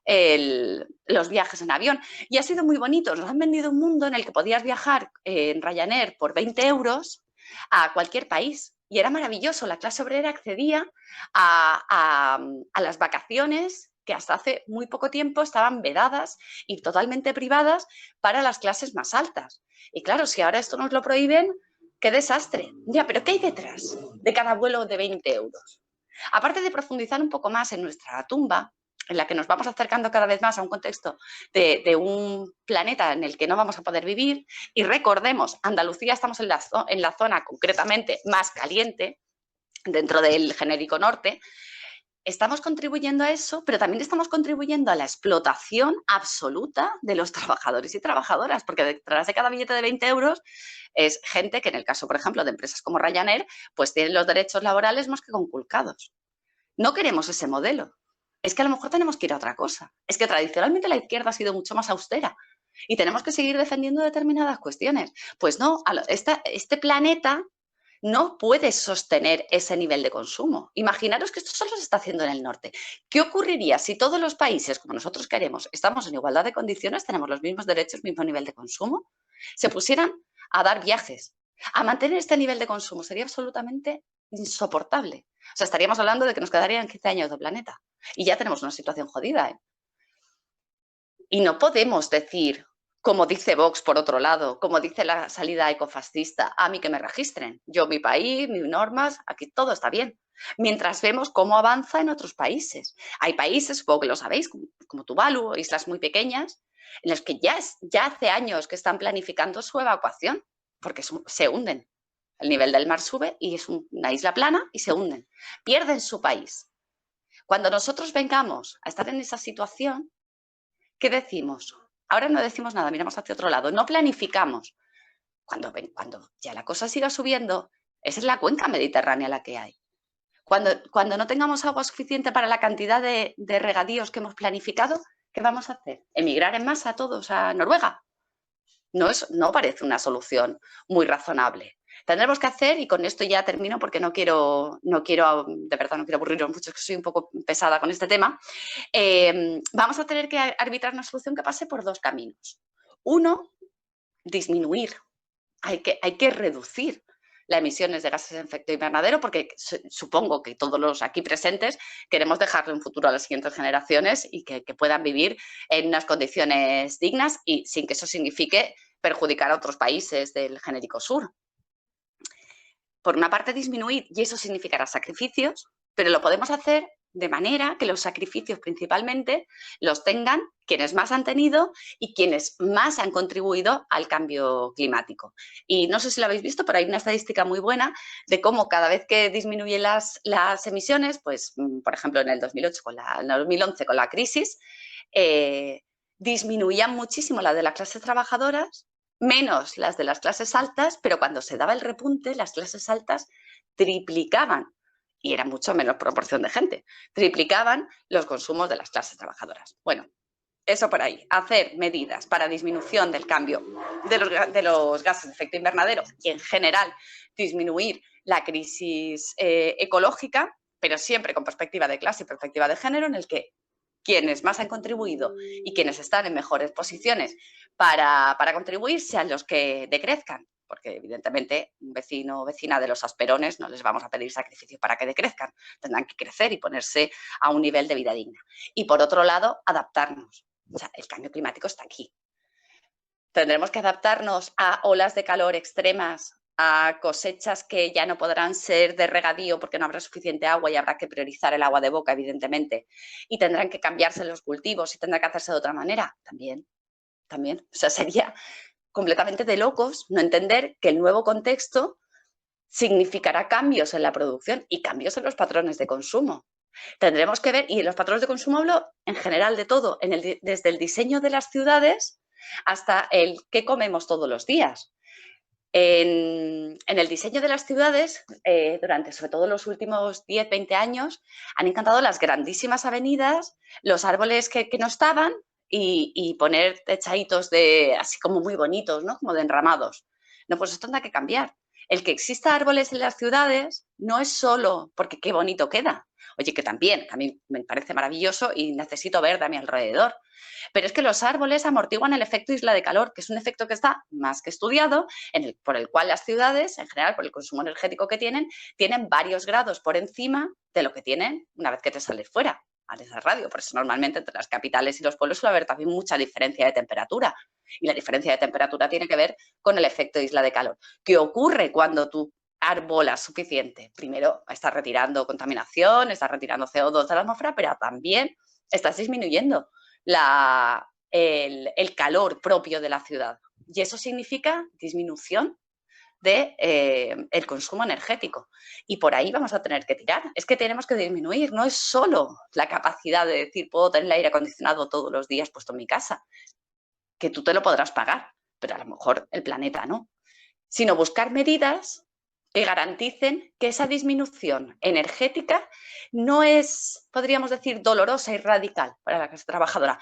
los viajes en avión. Y ha sido muy bonito. Nos han vendido un mundo en el que podías viajar en Ryanair por 20 euros a cualquier país. Y era maravilloso. La clase obrera accedía a las vacaciones que hasta hace muy poco tiempo estaban vedadas y totalmente privadas para las clases más altas. Y claro, si ahora esto nos lo prohíben, ¡qué desastre! Ya, pero ¿qué hay detrás de cada vuelo de 20 euros? Aparte de profundizar un poco más en nuestra tumba, en la que nos vamos acercando cada vez más a un contexto de un planeta en el que no vamos a poder vivir, y recordemos, Andalucía estamos en la zona concretamente más caliente, dentro del genérico norte, estamos contribuyendo a eso, pero también estamos contribuyendo a la explotación absoluta de los trabajadores y trabajadoras, porque detrás de cada billete de 20 euros es gente que, en el caso, por ejemplo, de empresas como Ryanair, pues tienen los derechos laborales más que conculcados. No queremos ese modelo. Es que a lo mejor tenemos que ir a otra cosa. Es que tradicionalmente la izquierda ha sido mucho más austera y tenemos que seguir defendiendo determinadas cuestiones. Pues no, este planeta no puede sostener ese nivel de consumo. Imaginaros que esto solo se está haciendo en el norte. ¿Qué ocurriría si todos los países, como nosotros queremos, estamos en igualdad de condiciones, tenemos los mismos derechos, mismo nivel de consumo? Se pusieran a dar viajes, a mantener este nivel de consumo. Sería absolutamente insoportable. O sea, estaríamos hablando de que nos quedarían 15 años de planeta. Y ya tenemos una situación jodida, ¿eh? Y no podemos decir, como dice Vox por otro lado, como dice la salida ecofascista, a mí que me registren. Yo, mi país, mis normas, aquí todo está bien. Mientras vemos cómo avanza en otros países. Hay países, supongo que lo sabéis, como Tuvalu, islas muy pequeñas, en las que ya hace años que están planificando su evacuación, porque se hunden. El nivel del mar sube y es una isla plana y se hunden. Pierden su país. Cuando nosotros vengamos a estar en esa situación, ¿qué decimos? Ahora no decimos nada, miramos hacia otro lado, no planificamos. Cuando ya la cosa siga subiendo, esa es la cuenca mediterránea la que hay. Cuando no tengamos agua suficiente para la cantidad de regadíos que hemos planificado, ¿qué vamos a hacer? ¿Emigrar en masa todos a Noruega? No parece una solución muy razonable. Tendremos que hacer, y con esto ya termino porque no quiero, de verdad, no quiero aburriros mucho, es que soy un poco pesada con este tema. Vamos a tener que arbitrar una solución que pase por dos caminos. Uno, disminuir. Hay que reducir las emisiones de gases de efecto invernadero, porque supongo que todos los aquí presentes queremos dejarle un futuro a las siguientes generaciones y que puedan vivir en unas condiciones dignas y sin que eso signifique perjudicar a otros países del genérico sur. Por una parte, disminuir, y eso significará sacrificios, pero lo podemos hacer de manera que los sacrificios principalmente los tengan quienes más han tenido y quienes más han contribuido al cambio climático. Y no sé si lo habéis visto, pero hay una estadística muy buena de cómo cada vez que disminuyen las emisiones, pues, por ejemplo, en el 2008, en el 2011 con la crisis, disminuían muchísimo las de las clases trabajadoras, menos las de las clases altas, pero cuando se daba el repunte, las clases altas triplicaban, y era mucho menos proporción de gente, triplicaban los consumos de las clases trabajadoras. Bueno, eso por ahí, hacer medidas para disminución del cambio de los gases de efecto invernadero y en general disminuir la crisis ecológica, pero siempre con perspectiva de clase y perspectiva de género, en el que quienes más han contribuido y quienes están en mejores posiciones para contribuir sean los que decrezcan, porque evidentemente un vecino o vecina de los Asperones no les vamos a pedir sacrificios para que decrezcan, tendrán que crecer y ponerse a un nivel de vida digna. Y por otro lado, adaptarnos. O sea, el cambio climático está aquí. Tendremos que adaptarnos a olas de calor extremas, a cosechas que ya no podrán ser de regadío porque no habrá suficiente agua y habrá que priorizar el agua de boca, evidentemente. Y tendrán que cambiarse los cultivos y tendrá que hacerse de otra manera. También. O sea, sería completamente de locos no entender que el nuevo contexto significará cambios en la producción y cambios en los patrones de consumo. Tendremos que ver, y en los patrones de consumo hablo en general de todo, desde el diseño de las ciudades hasta el qué comemos todos los días. En el diseño de las ciudades, durante sobre todo los últimos 10, 20 años, han encantado las grandísimas avenidas, los árboles que no estaban y poner techaditos así como muy bonitos, ¿no? Como de enramados. No, pues esto tendrá que cambiar. El que exista árboles en las ciudades no es solo porque qué bonito queda. Oye, que también, a mí me parece maravilloso y necesito verde a mi alrededor. Pero es que los árboles amortiguan el efecto isla de calor, que es un efecto que está más que estudiado, por el cual las ciudades, en general, por el consumo energético que tienen varios grados por encima de lo que tienen una vez que te sales fuera, a esa radio. Por eso normalmente entre las capitales y los pueblos suele haber también mucha diferencia de temperatura. Y la diferencia de temperatura tiene que ver con el efecto isla de calor. ¿Qué ocurre cuando tú arbolas suficiente? Primero, estás retirando contaminación, estás retirando CO2 de la atmósfera, pero también estás disminuyendo el calor propio de la ciudad. Y eso significa disminución del consumo energético. Y por ahí vamos a tener que tirar. Es que tenemos que disminuir. No es solo la capacidad de decir, puedo tener el aire acondicionado todos los días puesto en mi casa, que tú te lo podrás pagar, pero a lo mejor el planeta no. Sino buscar medidas que garanticen que esa disminución energética no es, podríamos decir, dolorosa y radical para la clase trabajadora.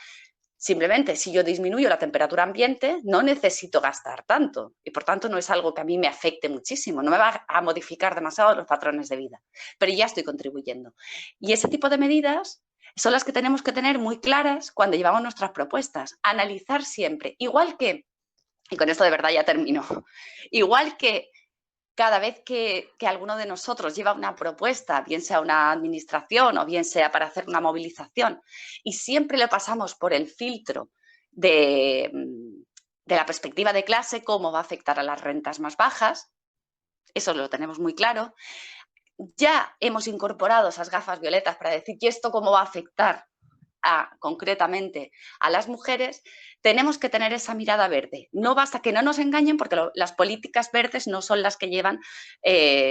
Simplemente, si yo disminuyo la temperatura ambiente, no necesito gastar tanto y, por tanto, no es algo que a mí me afecte muchísimo, no me va a modificar demasiado los patrones de vida, pero ya estoy contribuyendo. Y ese tipo de medidas son las que tenemos que tener muy claras cuando llevamos nuestras propuestas, analizar siempre, igual que, y con esto de verdad ya termino, igual que cada vez que alguno de nosotros lleva una propuesta, bien sea una administración o bien sea para hacer una movilización, y siempre lo pasamos por el filtro de la perspectiva de clase, cómo va a afectar a las rentas más bajas, eso lo tenemos muy claro. Ya hemos incorporado esas gafas violetas para decir, ¿y esto cómo va a afectar concretamente a las mujeres? Tenemos que tener esa mirada verde. No basta que no nos engañen, porque las políticas verdes no son las que llevan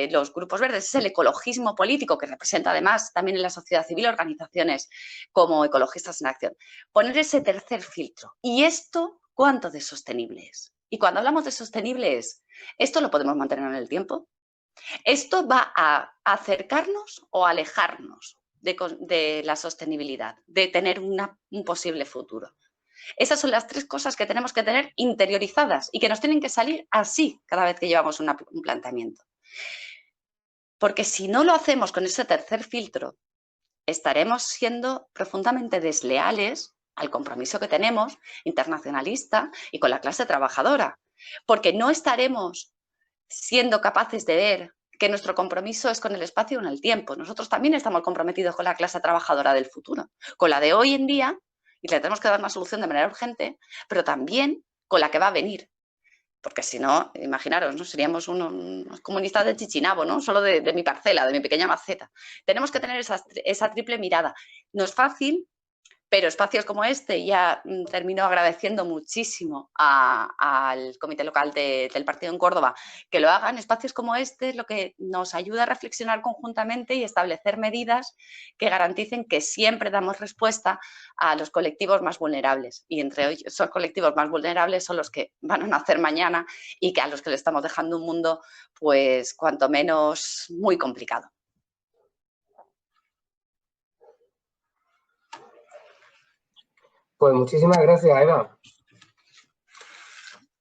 los grupos verdes, es el ecologismo político, que representa además también en la sociedad civil organizaciones como Ecologistas en Acción. Poner ese tercer filtro. ¿Y esto cuánto de sostenible es? Y cuando hablamos de sostenible es, ¿esto lo podemos mantener en el tiempo? ¿Esto va a acercarnos o alejarnos de la sostenibilidad, de tener un posible futuro? Esas son las 3 cosas que tenemos que tener interiorizadas y que nos tienen que salir así cada vez que llevamos un planteamiento. Porque si no lo hacemos con ese tercer filtro, estaremos siendo profundamente desleales al compromiso que tenemos, internacionalista y con la clase trabajadora, porque no estaremos siendo capaces de ver que nuestro compromiso es con el espacio y con el tiempo. Nosotros también estamos comprometidos con la clase trabajadora del futuro, con la de hoy en día, y le tenemos que dar una solución de manera urgente, pero también con la que va a venir. Porque si no, imaginaros, ¿no? Seríamos unos comunistas de Chichinabo, ¿no? Solo de mi parcela, de mi pequeña maceta. Tenemos que tener esa triple mirada. No es fácil, pero espacios como este, ya termino agradeciendo muchísimo al Comité Local del Partido en Córdoba que lo hagan. Espacios como este es lo que nos ayuda a reflexionar conjuntamente y establecer medidas que garanticen que siempre damos respuesta a los colectivos más vulnerables. Y entre esos colectivos más vulnerables son los que van a nacer mañana y que a los que le estamos dejando un mundo, pues, cuanto menos muy complicado. Pues muchísimas gracias, Eva.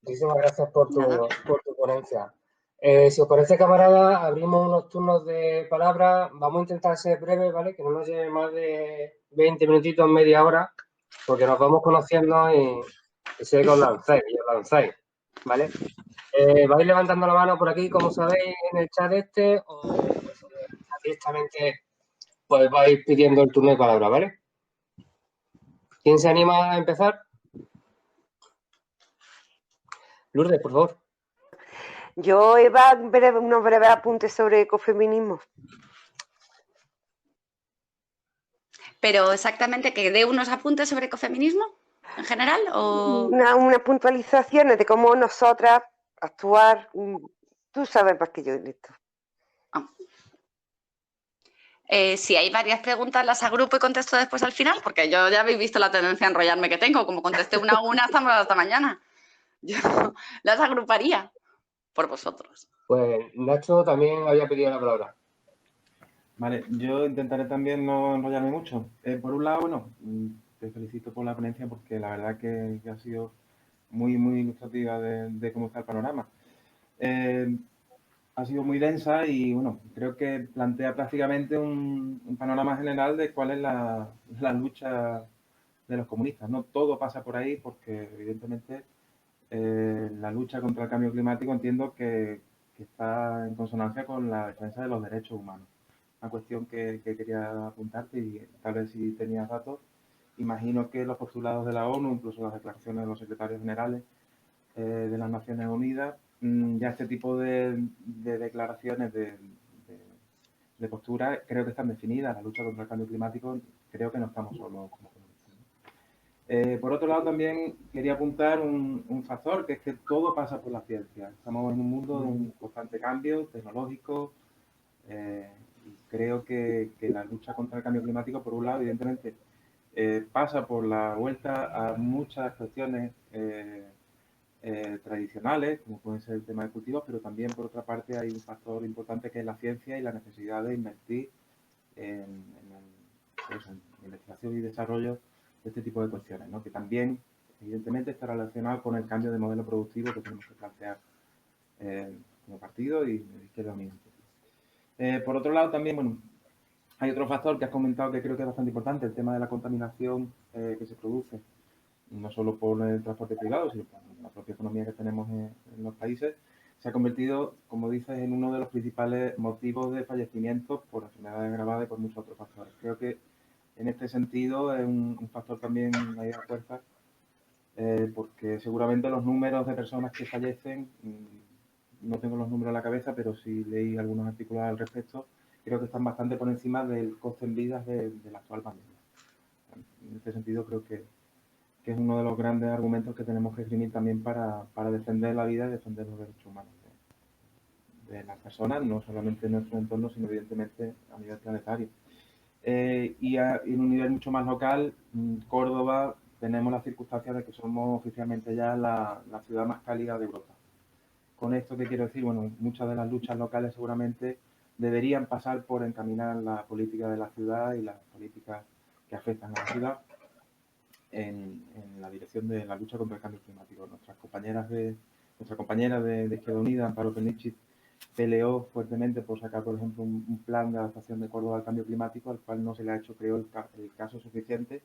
Muchísimas gracias por tu ponencia. Si os parece, camarada, abrimos unos turnos de palabra. Vamos a intentar ser breves, ¿vale? Que no nos lleve más de 20 minutitos, media hora, porque nos vamos conociendo y sé que os lancéis, ¿vale? Vais levantando la mano por aquí, como sabéis, en el chat o directamente pues vais pidiendo el turno de palabra, ¿vale? ¿Quién se anima a empezar? Lourdes, por favor. Yo, Eva, unos breves apuntes sobre ecofeminismo. Pero exactamente, que dé unos apuntes sobre ecofeminismo en general o... Unas puntualizaciones de cómo nosotras actuar. Tú sabes más que yo en esto. Si hay varias preguntas, las agrupo y contesto después al final, porque yo ya habéis visto la tendencia a enrollarme que tengo. Como contesté una a una, estamos hasta mañana. Yo las agruparía por vosotros. Pues Nacho también había pedido la palabra. Vale, yo intentaré también no enrollarme mucho. Por un lado, bueno, te felicito por la ponencia porque la verdad que ha sido muy, muy ilustrativa de cómo está el panorama. Ha sido muy densa y, bueno, creo que plantea prácticamente un panorama general de cuál es la lucha de los comunistas. No todo pasa por ahí porque, evidentemente, la lucha contra el cambio climático entiendo que está en consonancia con la defensa de los derechos humanos. Una cuestión que quería apuntarte y tal vez si tenías datos, imagino que los postulados de la ONU, incluso las declaraciones de los secretarios generales de las Naciones Unidas, ya este tipo de declaraciones de postura creo que están definidas. La lucha contra el cambio climático creo que no estamos solos como comunistas. Por otro lado, también quería apuntar un factor, que es que todo pasa por la ciencia. Estamos en un mundo de un constante cambio tecnológico. Creo que la lucha contra el cambio climático, por un lado, evidentemente, pasa por la vuelta a muchas cuestiones tradicionales, como pueden ser el tema de cultivos, pero también, por otra parte, hay un factor importante que es la ciencia y la necesidad de invertir en investigación y desarrollo de este tipo de cuestiones, ¿no? Que también, evidentemente, está relacionado con el cambio de modelo productivo que tenemos que plantear como partido y de Izquierda Unida. Por otro lado, también, bueno, hay otro factor que has comentado que creo que es bastante importante, el tema de la contaminación que se produce, no solo por el transporte privado, sino por la propia economía que tenemos en los países, se ha convertido, como dices, en uno de los principales motivos de fallecimiento por enfermedades agravadas y por muchos otros factores. Creo que en este sentido es un factor también ahí a fuerza, porque seguramente los números de personas que fallecen, no tengo los números a la cabeza, pero sí leí algunos artículos al respecto, creo que están bastante por encima del coste en vidas de la actual pandemia. En este sentido creo que es uno de los grandes argumentos que tenemos que esgrimir también para defender la vida y defender los derechos humanos de las personas, no solamente en nuestro entorno, sino evidentemente a nivel planetario. Y en un nivel mucho más local, Córdoba, tenemos las circunstancias de que somos oficialmente ya la ciudad más cálida de Europa. Con esto, ¿qué quiero decir? Bueno, muchas de las luchas locales seguramente deberían pasar por encaminar la política de la ciudad y las políticas que afectan a la ciudad. en la dirección de la lucha contra el cambio climático. Nuestra compañera de Izquierda Unida, Amparo Penichi, peleó fuertemente por sacar, por ejemplo, un plan de adaptación de Córdoba al cambio climático, al cual no se le ha hecho, creo, el caso suficiente.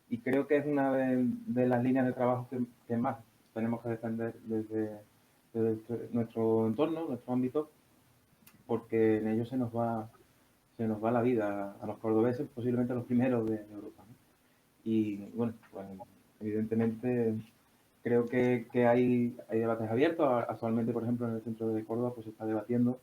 Y creo que es una de las líneas de trabajo que más tenemos que defender desde nuestro entorno, nuestro ámbito, porque en ello se nos va la vida a los cordobeses, posiblemente los primeros de Europa, ¿no? Y bueno, pues evidentemente creo que hay debates abiertos. Actualmente, por ejemplo, en el centro de Córdoba pues se está debatiendo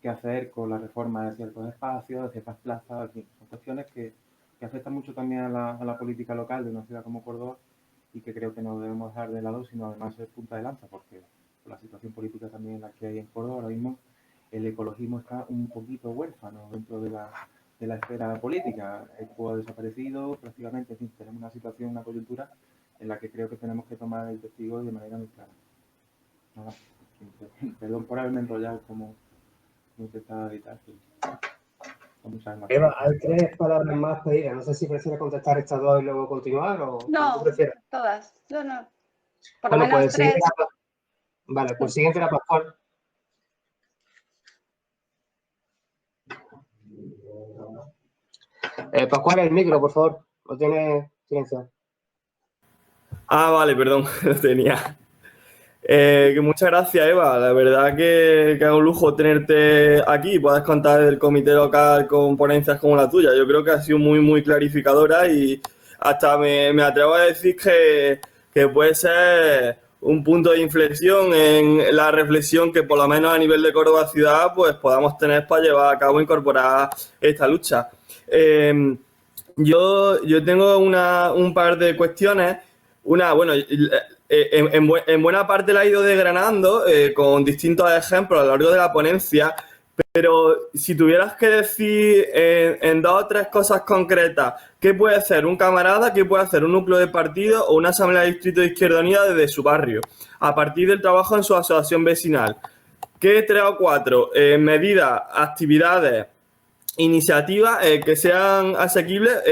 qué hacer con la reforma de ciertos espacios, de ciertas plazas. En fin, son cuestiones que afectan mucho también a la política local de una ciudad como Córdoba y que creo que no debemos dejar de lado, sino además ser punta de lanza, porque por la situación política también en la que hay en Córdoba ahora mismo, el ecologismo está un poquito huérfano dentro de la esfera política. ECO ha desaparecido prácticamente. En fin, tenemos una situación, una coyuntura en la que creo que tenemos que tomar el testigo de manera muy clara. Nada, perdón por haberme enrollado como intentaba evitar. Eva, hay 3 palabras más pedidas. No sé si prefieres contestar estas 2 y luego continuar o No, tú prefieres. todas. Yo no. Por lo Bueno, menos pues el 3. siguiente era, vale, pues el siguiente era Pascual. Pascual, el micro, por favor. Lo tienes silenciado. Ah, vale, perdón, lo tenía. Que muchas gracias, Eva. La verdad que es un lujo tenerte aquí y puedas contar del comité local con ponencias como la tuya. Yo creo que ha sido muy, muy clarificadora y hasta me atrevo a decir que puede ser un punto de inflexión en la reflexión que por lo menos a nivel de Córdoba ciudad pues podamos tener para llevar a cabo e incorporar esta lucha. Yo tengo un par de cuestiones. Una, bueno, en buena parte la he ido desgranando con distintos ejemplos a lo largo de la ponencia, pero si tuvieras que decir en 2 o 3 cosas concretas, ¿qué puede hacer un camarada, qué puede hacer un núcleo de partido o una asamblea de distrito de Izquierda Unida desde su barrio, a partir del trabajo en su asociación vecinal? ¿Qué 3 o 4 medidas, actividades, iniciativas que sean asequibles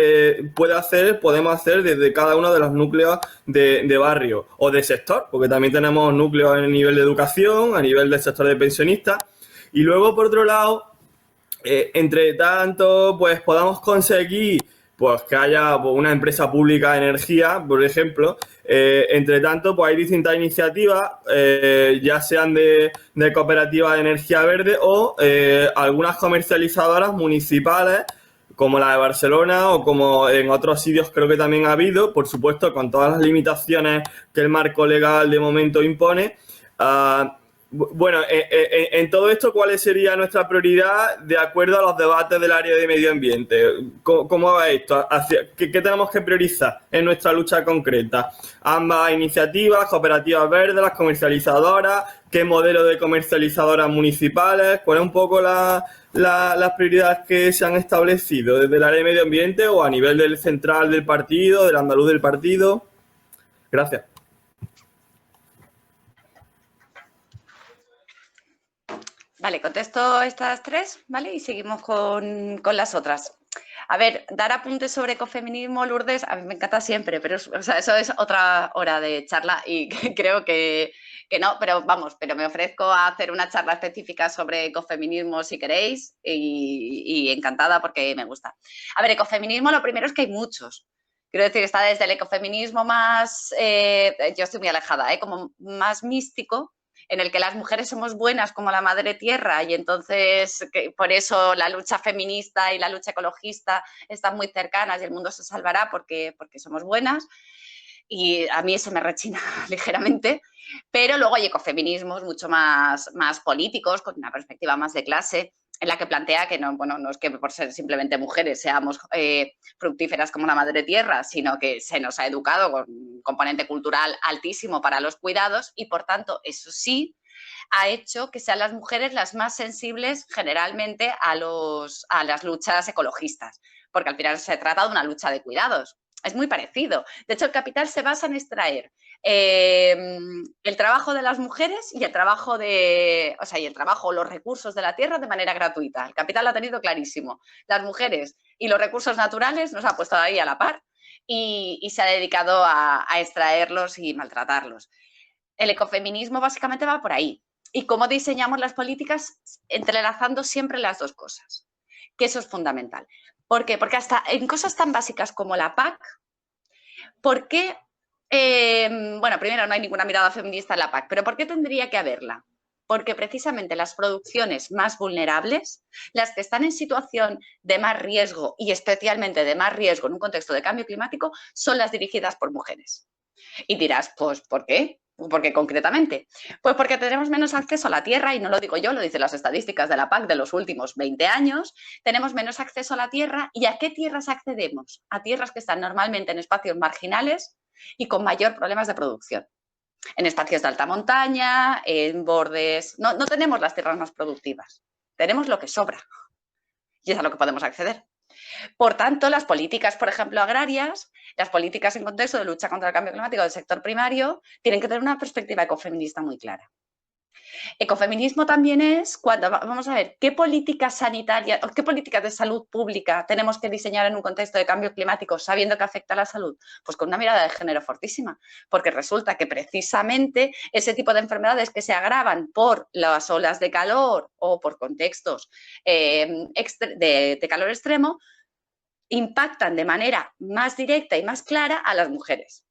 podemos hacer desde cada uno de los núcleos de barrio o de sector? Porque también tenemos núcleos a nivel de educación, a nivel del sector de pensionistas. Y luego, por otro lado, entre tanto, pues podamos conseguir pues que haya pues, una empresa pública de energía, por ejemplo. Entre tanto, pues hay distintas iniciativas, ya sean de cooperativas de energía verde o algunas comercializadoras municipales, como la de Barcelona o como en otros sitios creo que también ha habido, por supuesto, con todas las limitaciones que el marco legal de momento impone. Bueno, en todo esto, ¿cuál sería nuestra prioridad de acuerdo a los debates del área de medio ambiente? ¿Cómo va esto? ¿Qué tenemos que priorizar en nuestra lucha concreta? Ambas iniciativas, cooperativas verdes, las comercializadoras, ¿qué modelo de comercializadoras municipales? ¿Cuál es un poco las prioridades que se han establecido desde el área de medio ambiente o a nivel del central del partido, del andaluz del partido? Gracias. Vale, contesto estas 3, ¿vale? Y seguimos con las otras. A ver, dar apuntes sobre ecofeminismo, Lourdes, a mí me encanta siempre, pero o sea, eso es otra hora de charla y creo que no, pero vamos, pero me ofrezco a hacer una charla específica sobre ecofeminismo si queréis y encantada porque me gusta. A ver, ecofeminismo, lo primero es que hay muchos. Quiero decir, está desde el ecofeminismo más, yo estoy muy alejada, como más místico, en el que las mujeres somos buenas como la madre tierra y entonces por eso la lucha feminista y la lucha ecologista están muy cercanas y el mundo se salvará porque somos buenas. Y a mí eso me rechina ligeramente, pero luego hay ecofeminismos mucho más políticos, con una perspectiva más de clase, en la que plantea que no es que por ser simplemente mujeres seamos fructíferas como la madre tierra, sino que se nos ha educado con un componente cultural altísimo para los cuidados y, por tanto, eso sí ha hecho que sean las mujeres las más sensibles generalmente a las luchas ecologistas, porque al final se trata de una lucha de cuidados. Es muy parecido. De hecho, el capital se basa en extraer el trabajo de las mujeres y el trabajo los recursos de la tierra de manera gratuita. El capital lo ha tenido clarísimo. Las mujeres y los recursos naturales nos ha puesto ahí a la par y se ha dedicado a extraerlos y maltratarlos. El ecofeminismo básicamente va por ahí. Y cómo diseñamos las políticas entrelazando siempre las dos cosas, que eso es fundamental. ¿Por qué? Porque hasta en cosas tan básicas como la PAC, ¿por qué? Bueno, primero no hay ninguna mirada feminista en la PAC, pero ¿por qué tendría que haberla? Porque precisamente las producciones más vulnerables, las que están en situación de más riesgo y especialmente de más riesgo en un contexto de cambio climático, son las dirigidas por mujeres. Y dirás, pues, ¿por qué? ¿Por qué concretamente? Pues porque tenemos menos acceso a la tierra, y no lo digo yo, lo dicen las estadísticas de la PAC de los últimos 20 años, tenemos menos acceso a la tierra. ¿Y a qué tierras accedemos? A tierras que están normalmente en espacios marginales y con mayor problemas de producción. En espacios de alta montaña, en bordes... No tenemos las tierras más productivas, tenemos lo que sobra y es a lo que podemos acceder. Por tanto, las políticas, por ejemplo, agrarias, las políticas en contexto de lucha contra el cambio climático del sector primario, tienen que tener una perspectiva ecofeminista muy clara. Ecofeminismo también es cuando vamos a ver qué políticas sanitarias o qué políticas de salud pública tenemos que diseñar en un contexto de cambio climático sabiendo que afecta a la salud. Pues con una mirada de género fortísima, porque resulta que precisamente ese tipo de enfermedades que se agravan por las olas de calor o por contextos de calor extremo impactan de manera más directa y más clara a las mujeres.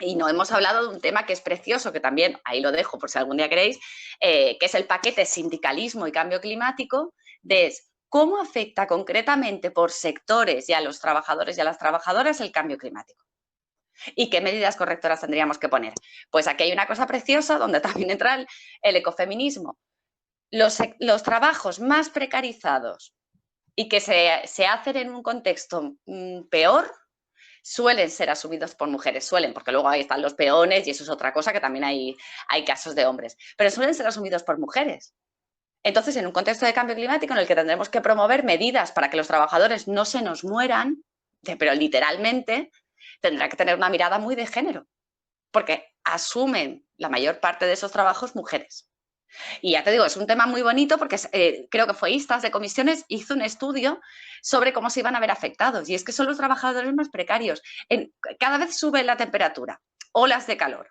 Y no hemos hablado de un tema que es precioso, que también ahí lo dejo por si algún día queréis, que es el paquete sindicalismo y cambio climático, de cómo afecta concretamente por sectores y a los trabajadores y a las trabajadoras el cambio climático. ¿Y qué medidas correctoras tendríamos que poner? Pues aquí hay una cosa preciosa donde también entra el ecofeminismo. Los trabajos más precarizados y que se hacen en un contexto peor, suelen ser asumidos por mujeres, porque luego ahí están los peones y eso es otra cosa que también hay casos de hombres, pero suelen ser asumidos por mujeres. Entonces, en un contexto de cambio climático en el que tendremos que promover medidas para que los trabajadores no se nos mueran, pero literalmente tendrá que tener una mirada muy de género, porque asumen la mayor parte de esos trabajos mujeres. Y ya te digo, es un tema muy bonito porque creo que fue Istas de Comisiones hizo un estudio sobre cómo se iban a ver afectados. Y es que son los trabajadores más precarios. Cada vez sube la temperatura, olas de calor.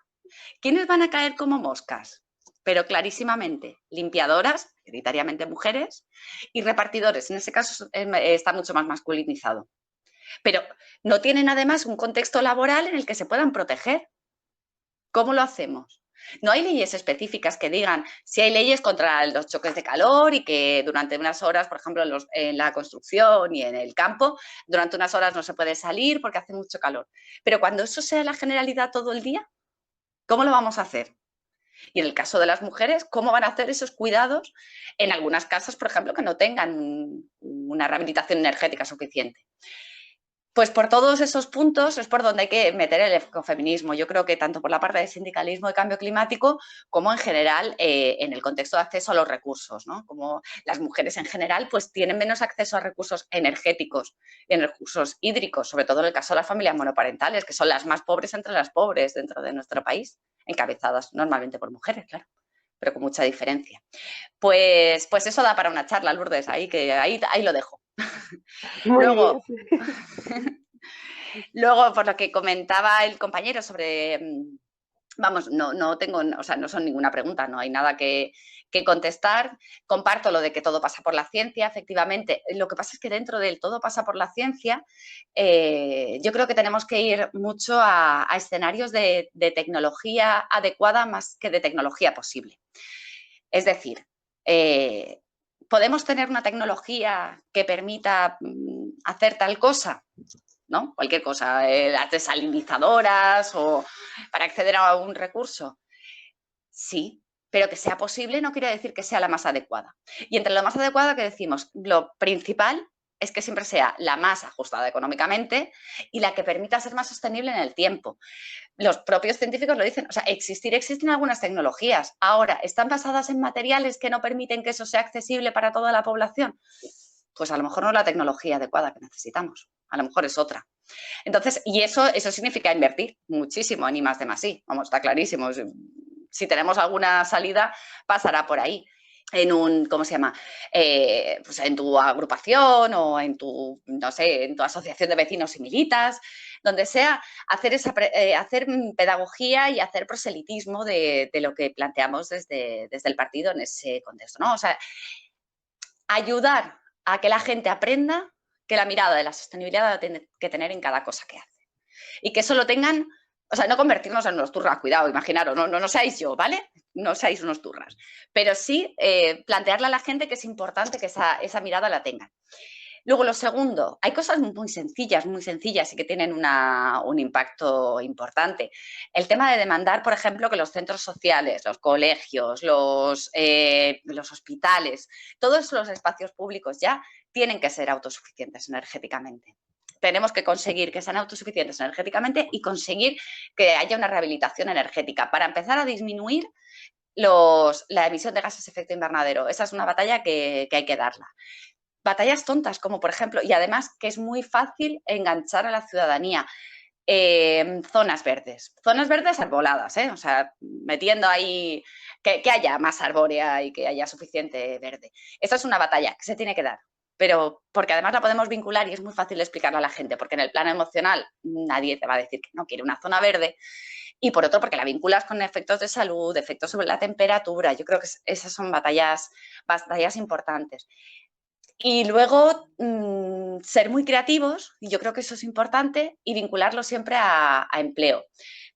¿Quiénes van a caer como moscas? Pero clarísimamente, limpiadoras, hereditariamente mujeres, y repartidores. En ese caso está mucho más masculinizado. Pero no tienen además un contexto laboral en el que se puedan proteger. ¿Cómo lo hacemos? No hay leyes específicas que digan si hay leyes contra los choques de calor y que durante unas horas, por ejemplo, en la construcción y en el campo, durante unas horas no se puede salir porque hace mucho calor. Pero cuando eso sea la generalidad todo el día, ¿cómo lo vamos a hacer? Y en el caso de las mujeres, ¿cómo van a hacer esos cuidados en algunas casas, por ejemplo, que no tengan una rehabilitación energética suficiente? Pues por todos esos puntos es por donde hay que meter el ecofeminismo. Yo creo que tanto por la parte de sindicalismo y cambio climático como en general en el contexto de acceso a los recursos, ¿no? Como las mujeres en general pues tienen menos acceso a recursos energéticos y en recursos hídricos, sobre todo en el caso de las familias monoparentales, que son las más pobres entre las pobres dentro de nuestro país, encabezadas normalmente por mujeres, claro, pero con mucha diferencia. Pues eso da para una charla, Lourdes, ahí lo dejo. Luego, por lo que comentaba el compañero sobre, vamos, no tengo, o sea, no son ninguna pregunta, no hay nada que contestar. Comparto lo de que todo pasa por la ciencia, efectivamente. Lo que pasa es que dentro del todo pasa por la ciencia, yo creo que tenemos que ir mucho a escenarios de tecnología adecuada más que de tecnología posible. Es decir, ¿podemos tener una tecnología que permita hacer tal cosa? ¿No? Cualquier cosa, las desalinizadoras o para acceder a un recurso. Sí, pero que sea posible no quiere decir que sea la más adecuada. Y entre lo más adecuado que decimos, lo principal es que siempre sea la más ajustada económicamente y la que permita ser más sostenible en el tiempo. Los propios científicos lo dicen, o sea, existen algunas tecnologías. Ahora, ¿están basadas en materiales que no permiten que eso sea accesible para toda la población? Pues a lo mejor no es la tecnología adecuada que necesitamos, a lo mejor es otra. Entonces, y eso significa invertir muchísimo en I+D+I, vamos, está clarísimo. Si tenemos alguna salida, pasará por ahí. en un, ¿cómo se llama? Pues en tu agrupación o en tu, no sé, en tu asociación de vecinos y militas, donde sea, hacer pedagogía y hacer proselitismo de lo que planteamos desde el partido en ese contexto, ¿no? O sea, ayudar a que la gente aprenda que la mirada de la sostenibilidad la tiene que tener en cada cosa que hace. Y que eso lo tengan, o sea, no convertirnos en unos turras, cuidado, imaginaros, no seáis yo, ¿vale? No seáis unos turras. Pero sí plantearle a la gente que es importante que esa mirada la tengan. Luego, lo segundo, hay cosas muy sencillas y que tienen un impacto importante. El tema de demandar, por ejemplo, que los centros sociales, los colegios, los hospitales, todos los espacios públicos ya tienen que ser autosuficientes energéticamente. Tenemos que conseguir que sean autosuficientes energéticamente y conseguir que haya una rehabilitación energética para empezar a disminuir la emisión de gases de efecto invernadero. Esa es una batalla que hay que darla. Batallas tontas, como por ejemplo, y además que es muy fácil enganchar a la ciudadanía. Zonas verdes arboladas, o sea, metiendo ahí que haya más arbórea y que haya suficiente verde. Esa es una batalla que se tiene que dar, pero porque además la podemos vincular y es muy fácil explicarla a la gente, porque en el plano emocional nadie te va a decir que no quiere una zona verde, y por otro porque la vinculas con efectos de salud, efectos sobre la temperatura. Yo creo que esas son batallas importantes. Y luego ser muy creativos, y yo creo que eso es importante, y vincularlo siempre a empleo.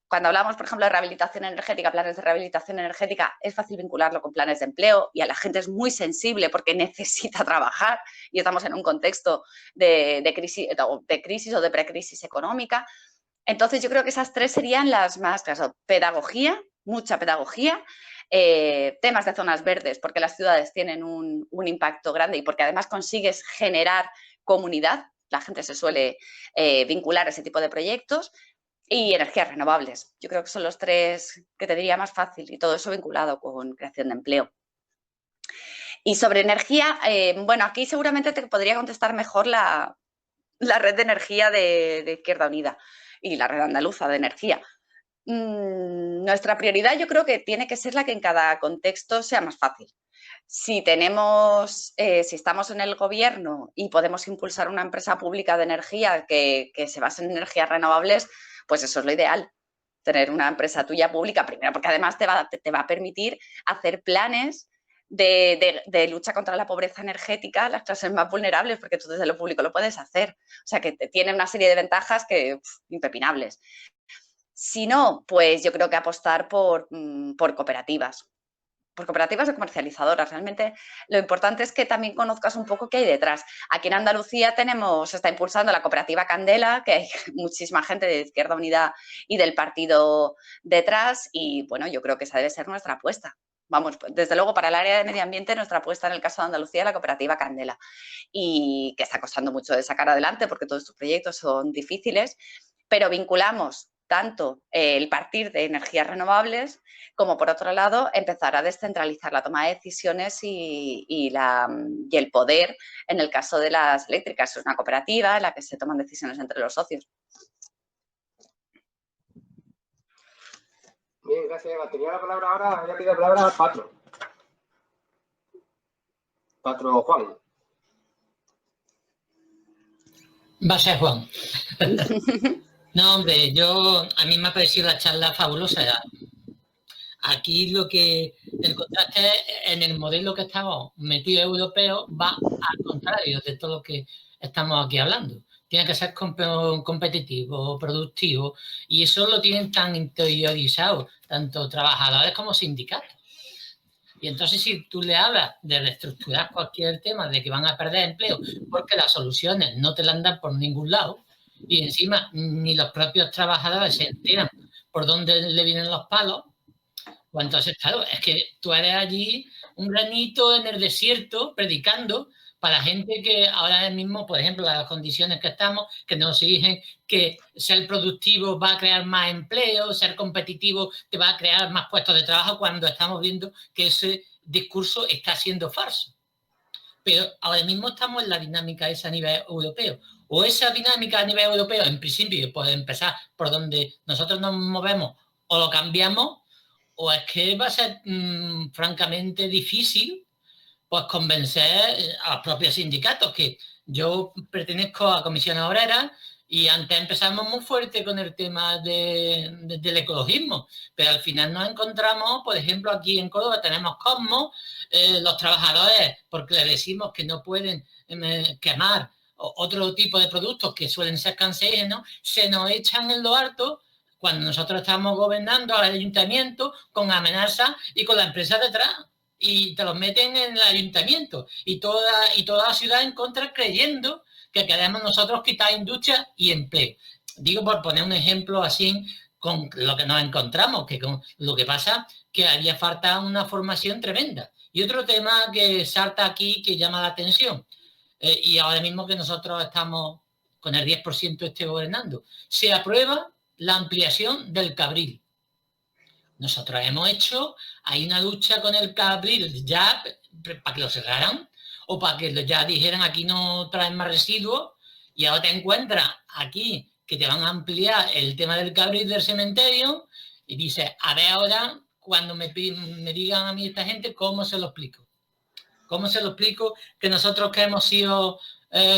Cuando hablamos, por ejemplo, de rehabilitación energética, planes de rehabilitación energética, es fácil vincularlo con planes de empleo y a la gente es muy sensible porque necesita trabajar y estamos en un contexto de crisis o de precrisis económica. Entonces, yo creo que esas tres serían las más claras. Pedagogía, mucha pedagogía, temas de zonas verdes, porque las ciudades tienen un impacto grande y porque además consigues generar comunidad, la gente se suele vincular a ese tipo de proyectos, y energías renovables. Yo creo que son los tres que te diría más fácil y todo eso vinculado con creación de empleo. Y sobre energía, bueno, aquí seguramente te podría contestar mejor la red de energía de Izquierda Unida y la red andaluza de energía. Nuestra prioridad yo creo que tiene que ser la que en cada contexto sea más fácil. Si estamos en el gobierno y podemos impulsar una empresa pública de energía que se base en energías renovables, pues eso es lo ideal. Tener una empresa tuya pública, primero porque además te va a permitir hacer planes de lucha contra la pobreza energética a las clases más vulnerables, porque tú desde lo público lo puedes hacer. O sea, que tiene una serie de ventajas impepinables. Si no, pues yo creo que apostar por cooperativas. Por cooperativas de comercializadoras. Realmente lo importante es que también conozcas un poco qué hay detrás. Aquí en Andalucía se está impulsando la cooperativa Candela, que hay muchísima gente de Izquierda Unida y del partido detrás, y bueno, yo creo que esa debe ser nuestra apuesta. Vamos, desde luego para el área de medio ambiente nuestra apuesta en el caso de Andalucía la cooperativa Candela, y que está costando mucho de sacar adelante porque todos estos proyectos son difíciles, pero vinculamos tanto el partir de energías renovables como, por otro lado, empezar a descentralizar la toma de decisiones y el poder en el caso de las eléctricas. Es una cooperativa en la que se toman decisiones entre los socios. Bien, gracias, Eva. Tenía la palabra ahora, había pedido la palabra Patro. Patro Juan. Va a ser Juan. No, hombre, a mí me ha parecido la charla fabulosa. Aquí el contraste en el modelo que estamos metidos europeo va al contrario de todo lo que estamos aquí hablando. Tiene que ser competitivo, productivo, y eso lo tienen tan interiorizado tanto trabajadores como sindicatos. Y entonces, si tú le hablas de reestructurar cualquier tema, de que van a perder empleo, porque las soluciones no te las dan por ningún lado, y encima ni los propios trabajadores se enteran por dónde le vienen los palos, pues entonces, claro, es que tú eres allí un granito en el desierto predicando para gente que ahora mismo, por ejemplo, las condiciones que estamos, que nos exigen que ser productivo va a crear más empleo, ser competitivo te va a crear más puestos de trabajo, cuando estamos viendo que ese discurso está siendo falso. Pero ahora mismo estamos en la dinámica esa a nivel europeo. O esa dinámica a nivel europeo, en principio, puede empezar por donde nosotros nos movemos, o lo cambiamos, o es que va a ser francamente difícil pues convencer a los propios sindicatos, que yo pertenezco a comisiones obreras y antes empezamos muy fuerte con el tema del ecologismo, pero al final nos encontramos, por ejemplo, aquí en Córdoba tenemos Cosmos, los trabajadores, porque les decimos que no pueden quemar otro tipo de productos que suelen ser cancerígenos, se nos echan en lo alto cuando nosotros estamos gobernando al ayuntamiento con amenazas y con la empresa detrás. Y te los meten en el ayuntamiento y toda la ciudad en contra creyendo que queremos nosotros quitar industria y empleo. Digo, por poner un ejemplo así con lo que nos encontramos, que con lo que pasa que haría falta una formación tremenda. Y otro tema que salta aquí que llama la atención, y ahora mismo que nosotros estamos con el 10% gobernando, se aprueba la ampliación del Cabril. Nosotros hemos hecho, hay una lucha con el Cabril ya para que lo cerraran o para que ya dijeran aquí no traen más residuos, y ahora te encuentras aquí que te van a ampliar el tema del Cabril del cementerio y dices, a ver ahora cuando me digan a mí esta gente, ¿cómo se lo explico? ¿Cómo se lo explico que nosotros que hemos sido,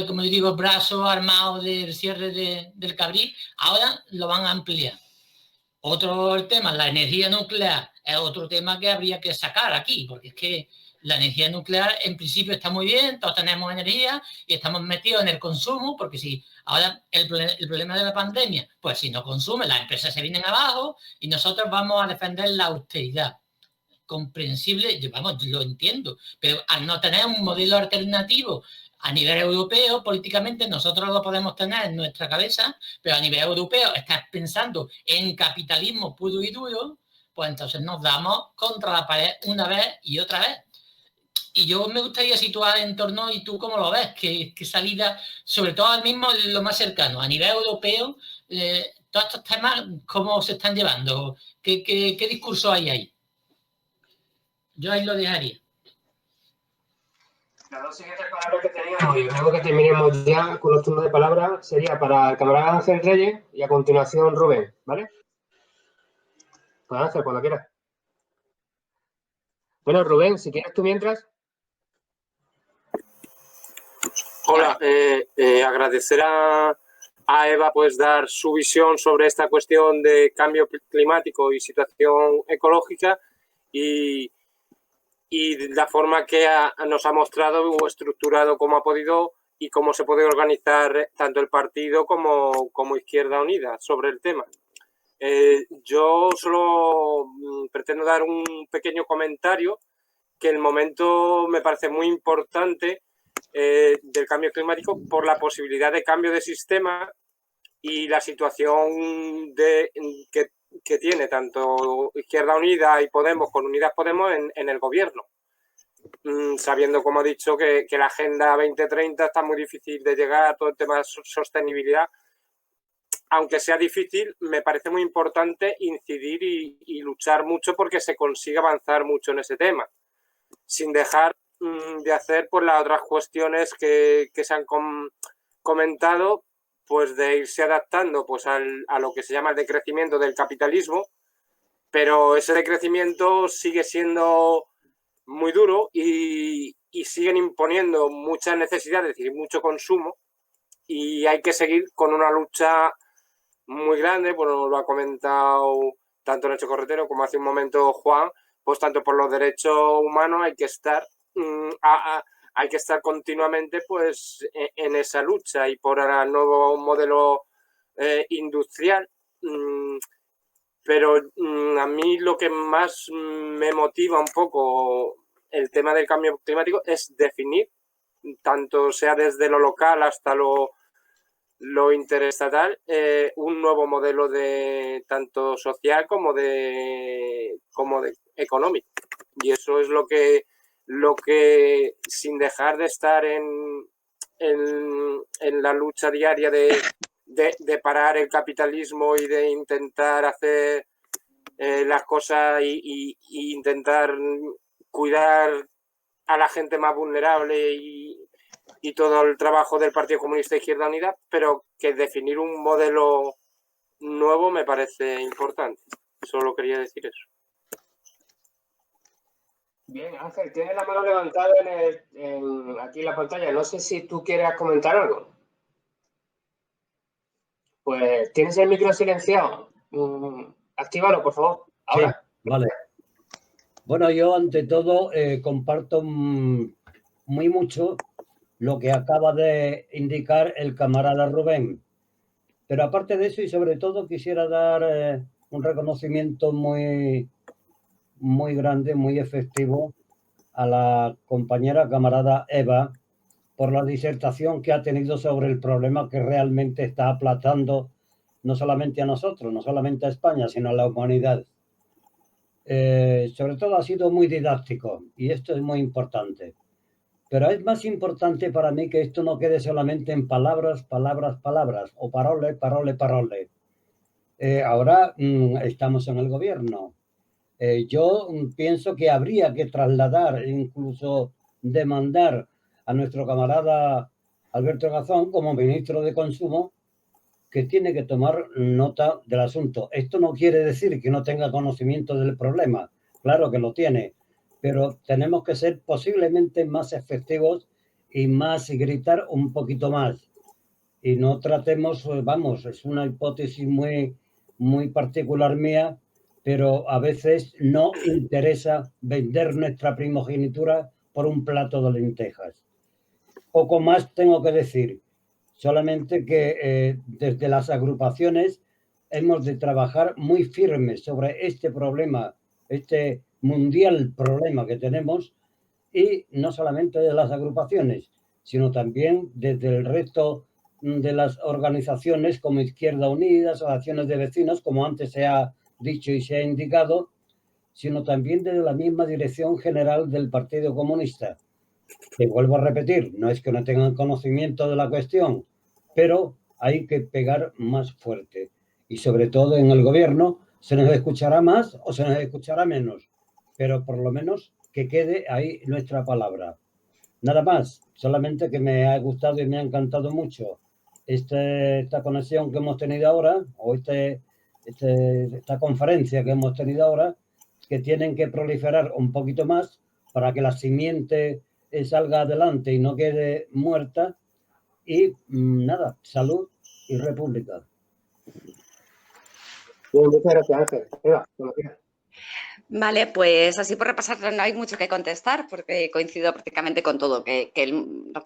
como yo digo, brazos armados del cierre del Cabril, ahora lo van a ampliar? Otro tema, la energía nuclear, es otro tema que habría que sacar aquí, porque es que la energía nuclear en principio está muy bien, todos tenemos energía y estamos metidos en el consumo, porque si ahora el problema de la pandemia, pues si no consume, las empresas se vienen abajo y nosotros vamos a defender la austeridad. Comprensible, vamos, lo entiendo, pero al no tener un modelo alternativo a nivel europeo, políticamente nosotros lo podemos tener en nuestra cabeza, pero a nivel europeo estás pensando en capitalismo puro y duro, pues entonces nos damos contra la pared una vez y otra vez. Y yo me gustaría situar en torno, ¿y tú cómo lo ves? ¿Qué salida, sobre todo al mismo, lo más cercano, a nivel europeo, todos estos temas, cómo se están llevando? ¿Qué discurso hay ahí? Yo ahí lo dejaría. Las dos siguientes palabras que teníamos, y luego que terminemos ya con los turnos de palabra, sería para el camarada Ángel Reyes y a continuación Rubén, ¿vale? Pues Ángel, cuando quieras. Bueno, Rubén, si quieres tú mientras. Hola, agradecer a Eva pues dar su visión sobre esta cuestión de cambio climático y situación ecológica y la forma que nos ha mostrado o estructurado cómo ha podido y cómo se puede organizar tanto el partido como Izquierda Unida sobre el tema. Yo solo pretendo dar un pequeño comentario que el momento me parece muy importante del cambio climático por la posibilidad de cambio de sistema y la situación que tiene tanto Izquierda Unida y Podemos con Unidas Podemos en el gobierno. Sabiendo, como he dicho, que la Agenda 2030 está muy difícil de llegar a todo el tema de sostenibilidad. Aunque sea difícil, me parece muy importante incidir y luchar mucho porque se consiga avanzar mucho en ese tema, sin dejar de hacer pues las otras cuestiones que se han comentado, pues de irse adaptando pues a lo que se llama el decrecimiento del capitalismo, pero ese decrecimiento sigue siendo muy duro y siguen imponiendo muchas necesidades, es decir, mucho consumo, y hay que seguir con una lucha muy grande, bueno, lo ha comentado tanto Nacho Corretero como hace un momento Juan, pues tanto por los derechos humanos hay que estar continuamente pues en esa lucha, y por el nuevo modelo industrial. Pero a mí lo que más me motiva un poco el tema del cambio climático es definir, tanto sea desde lo local hasta lo interestatal, un nuevo modelo de tanto social como de económico. Y eso es lo que sin dejar de estar en la lucha diaria de parar el capitalismo y de intentar hacer las cosas y intentar cuidar a la gente más vulnerable y todo el trabajo del Partido Comunista de Izquierda Unida, pero que definir un modelo nuevo me parece importante. Solo quería decir eso. Bien, Ángel, tienes la mano levantada aquí en la pantalla. No sé si tú quieres comentar algo. Pues tienes el micro silenciado. Actívalo, por favor. Ahora. Sí, vale. Bueno, yo ante todo comparto muy mucho lo que acaba de indicar el camarada Rubén. Pero aparte de eso y sobre todo quisiera dar un reconocimiento muy grande, muy efectivo a la compañera camarada Eva por la disertación que ha tenido sobre el problema que realmente está aplastando no solamente a nosotros, no solamente a España, sino a la humanidad. Sobre todo ha sido muy didáctico y esto es muy importante. Pero es más importante para mí que esto no quede solamente en palabras, palabras, palabras o parole, parole, parole. Ahora estamos en el gobierno. Yo pienso que habría que trasladar, incluso demandar a nuestro camarada Alberto Garzón como ministro de Consumo, que tiene que tomar nota del asunto. Esto no quiere decir que no tenga conocimiento del problema, claro que lo tiene, pero tenemos que ser posiblemente más efectivos y gritar un poquito más. Y no tratemos, vamos, es una hipótesis muy particular mía, pero a veces no interesa vender nuestra primogenitura por un plato de lentejas. Poco más tengo que decir, solamente que desde las agrupaciones hemos de trabajar muy firmes sobre este problema, este mundial problema que tenemos, y no solamente de las agrupaciones, sino también desde el resto de las organizaciones como Izquierda Unida, asociaciones de vecinos, como antes se ha dicho y se ha indicado, sino también desde la misma dirección general del Partido Comunista. Que vuelvo a repetir, no es que no tengan conocimiento de la cuestión, pero hay que pegar más fuerte. Y sobre todo en el gobierno, se nos escuchará más o se nos escuchará menos, pero por lo menos que quede ahí nuestra palabra. Nada más, solamente que me ha gustado y me ha encantado mucho esta conexión que hemos tenido ahora, o esta conferencia que hemos tenido ahora, que tienen que proliferar un poquito más para que la simiente salga adelante y no quede muerta. Y nada, salud y república. Bien, muchas gracias, Ángel. Eva, cuando quieras. Vale, pues así por repasar no hay mucho que contestar porque coincido prácticamente con todo, lo que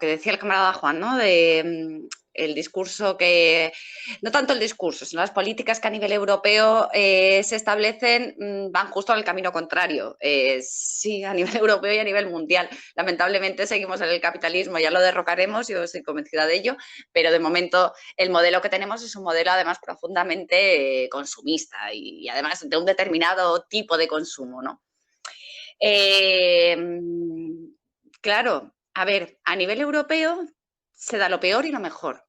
decía el camarada Juan, ¿no? De el discurso que, no tanto el discurso, sino las políticas que a nivel europeo se establecen van justo al camino contrario. Sí, a nivel europeo y a nivel mundial. Lamentablemente seguimos en el capitalismo, ya lo derrocaremos, yo estoy convencida de ello, pero de momento el modelo que tenemos es un modelo además profundamente consumista y además de un determinado tipo de consumo, ¿no? Claro, a ver, a nivel europeo se da lo peor y lo mejor.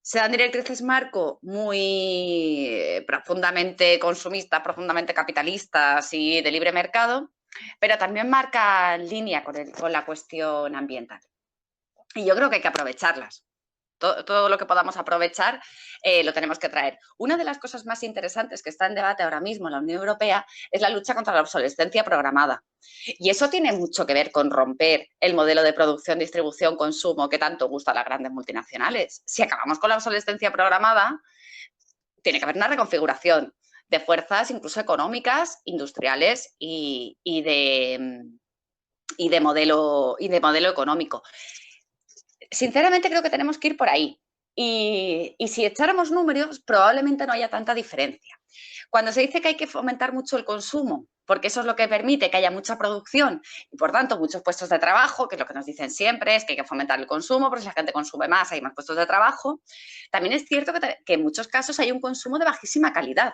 Se dan directrices marco muy profundamente consumistas, profundamente capitalistas y de libre mercado, pero también marcan línea con la cuestión ambiental. Y yo creo que hay que aprovecharlas. Todo lo que podamos aprovechar lo tenemos que traer. Una de las cosas más interesantes que está en debate ahora mismo en la Unión Europea es la lucha contra la obsolescencia programada. Y eso tiene mucho que ver con romper el modelo de producción, distribución, consumo que tanto gusta a las grandes multinacionales. Si acabamos con la obsolescencia programada, tiene que haber una reconfiguración de fuerzas incluso económicas, industriales y de modelo económico. Sinceramente creo que tenemos que ir por ahí y si echáramos números probablemente no haya tanta diferencia. Cuando se dice que hay que fomentar mucho el consumo, porque eso es lo que permite que haya mucha producción y por tanto muchos puestos de trabajo, que es lo que nos dicen siempre, es que hay que fomentar el consumo, porque si la gente consume más hay más puestos de trabajo, también es cierto que en muchos casos hay un consumo de bajísima calidad.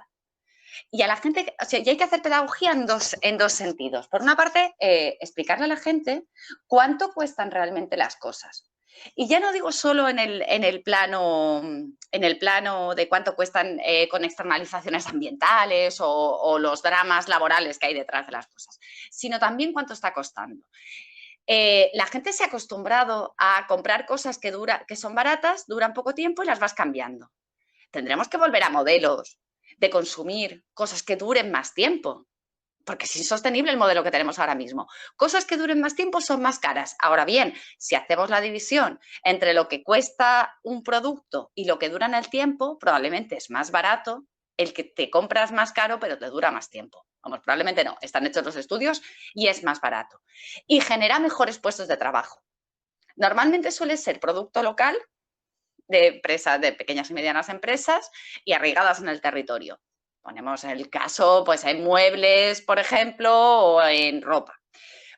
Y a la gente, o sea, y hay que hacer pedagogía en dos sentidos. Por una parte, explicarle a la gente cuánto cuestan realmente las cosas. Y ya no digo solo en el plano de cuánto cuestan con externalizaciones ambientales o los dramas laborales que hay detrás de las cosas, sino también cuánto está costando. La gente se ha acostumbrado a comprar cosas que son baratas, duran poco tiempo y las vas cambiando. Tendremos que volver a modelos de consumir cosas que duren más tiempo. porque es insostenible el modelo que tenemos ahora mismo. Cosas que duren más tiempo son más caras. Ahora bien, si hacemos la división entre lo que cuesta un producto y lo que dura en el tiempo, probablemente es más barato el que te compras más caro pero te dura más tiempo. Vamos, probablemente no, están hechos los estudios y es más barato. Y genera mejores puestos de trabajo. Normalmente suele ser producto local de empresas, de pequeñas y medianas empresas y arraigadas en el territorio. Ponemos el caso pues en muebles, por ejemplo, o en ropa.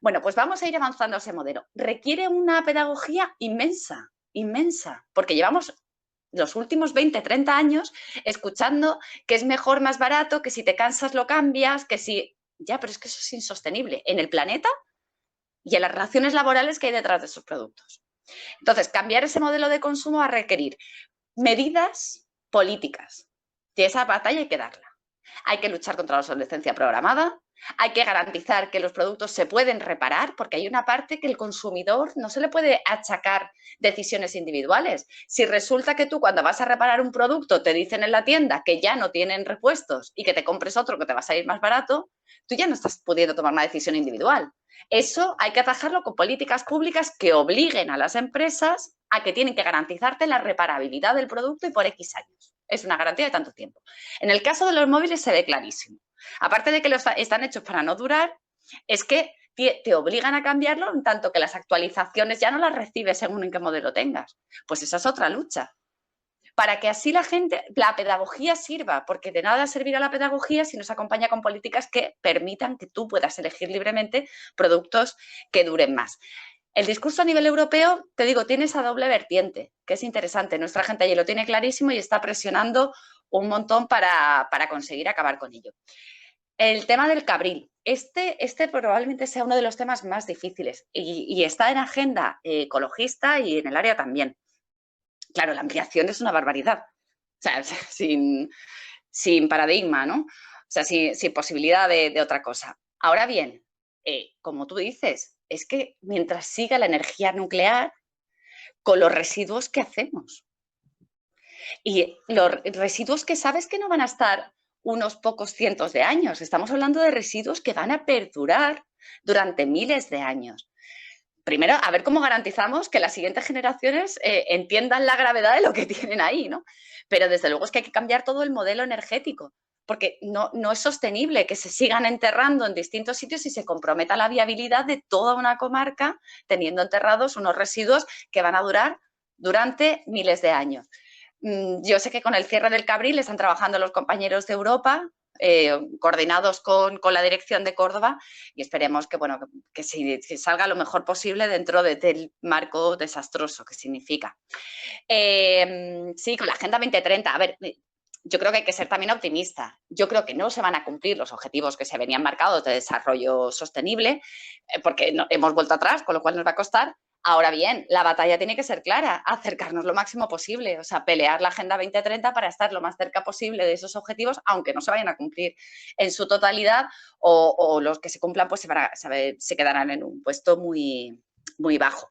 Bueno, pues vamos a ir avanzando ese modelo. Requiere una pedagogía inmensa, inmensa, porque llevamos los últimos 20, 30 años escuchando que es mejor, más barato, que si te cansas lo cambias, que si... Ya, pero es que eso es insostenible en el planeta y en las relaciones laborales que hay detrás de esos productos. Entonces, cambiar ese modelo de consumo va a requerir medidas políticas. Y esa batalla hay que darla. Hay que luchar contra la obsolescencia programada, hay que garantizar que los productos se pueden reparar, porque hay una parte que el consumidor no se le puede achacar decisiones individuales. Si resulta que tú cuando vas a reparar un producto te dicen en la tienda que ya no tienen repuestos y que te compres otro que te va a salir más barato, tú ya no estás pudiendo tomar una decisión individual. Eso hay que atajarlo con políticas públicas que obliguen a las empresas a que tienen que garantizarte la reparabilidad del producto y por X años. Es una garantía de tanto tiempo. En el caso de los móviles se ve clarísimo. Aparte de que están hechos para no durar, es que te obligan a cambiarlo en tanto que las actualizaciones ya no las recibes según en qué modelo tengas. Pues esa es otra lucha. Para que así la pedagogía sirva, porque de nada servirá la pedagogía si no se acompaña con políticas que permitan que tú puedas elegir libremente productos que duren más. El discurso a nivel europeo, te digo, tiene esa doble vertiente, que es interesante. Nuestra gente allí lo tiene clarísimo y está presionando un montón para conseguir acabar con ello. El tema del cabril. Este probablemente sea uno de los temas más difíciles y está en agenda ecologista y en el área también. Claro, la ampliación es una barbaridad. O sea, sin paradigma, ¿no? O sea, sin posibilidad de otra cosa. Ahora bien, como tú dices, es que mientras siga la energía nuclear, con los residuos que hacemos. Y los residuos que sabes que no van a estar unos pocos cientos de años. Estamos hablando de residuos que van a perdurar durante miles de años. Primero, a ver cómo garantizamos que las siguientes generaciones entiendan la gravedad de lo que tienen ahí, ¿no? Pero desde luego es que hay que cambiar todo el modelo energético, porque no es sostenible que se sigan enterrando en distintos sitios y se comprometa la viabilidad de toda una comarca teniendo enterrados unos residuos que van a durar durante miles de años. Yo sé que con el cierre del Cabril están trabajando los compañeros de Europa, coordinados con la dirección de Córdoba, y esperemos que salga lo mejor posible dentro del marco desastroso que significa. Sí, con la Agenda 2030, a ver, yo creo que hay que ser también optimista. Yo creo que no se van a cumplir los objetivos que se venían marcados de desarrollo sostenible, porque hemos vuelto atrás, con lo cual nos va a costar. Ahora bien, la batalla tiene que ser clara, acercarnos lo máximo posible, o sea, pelear la Agenda 2030 para estar lo más cerca posible de esos objetivos, aunque no se vayan a cumplir en su totalidad o los que se cumplan pues se quedarán en un puesto muy, muy bajo.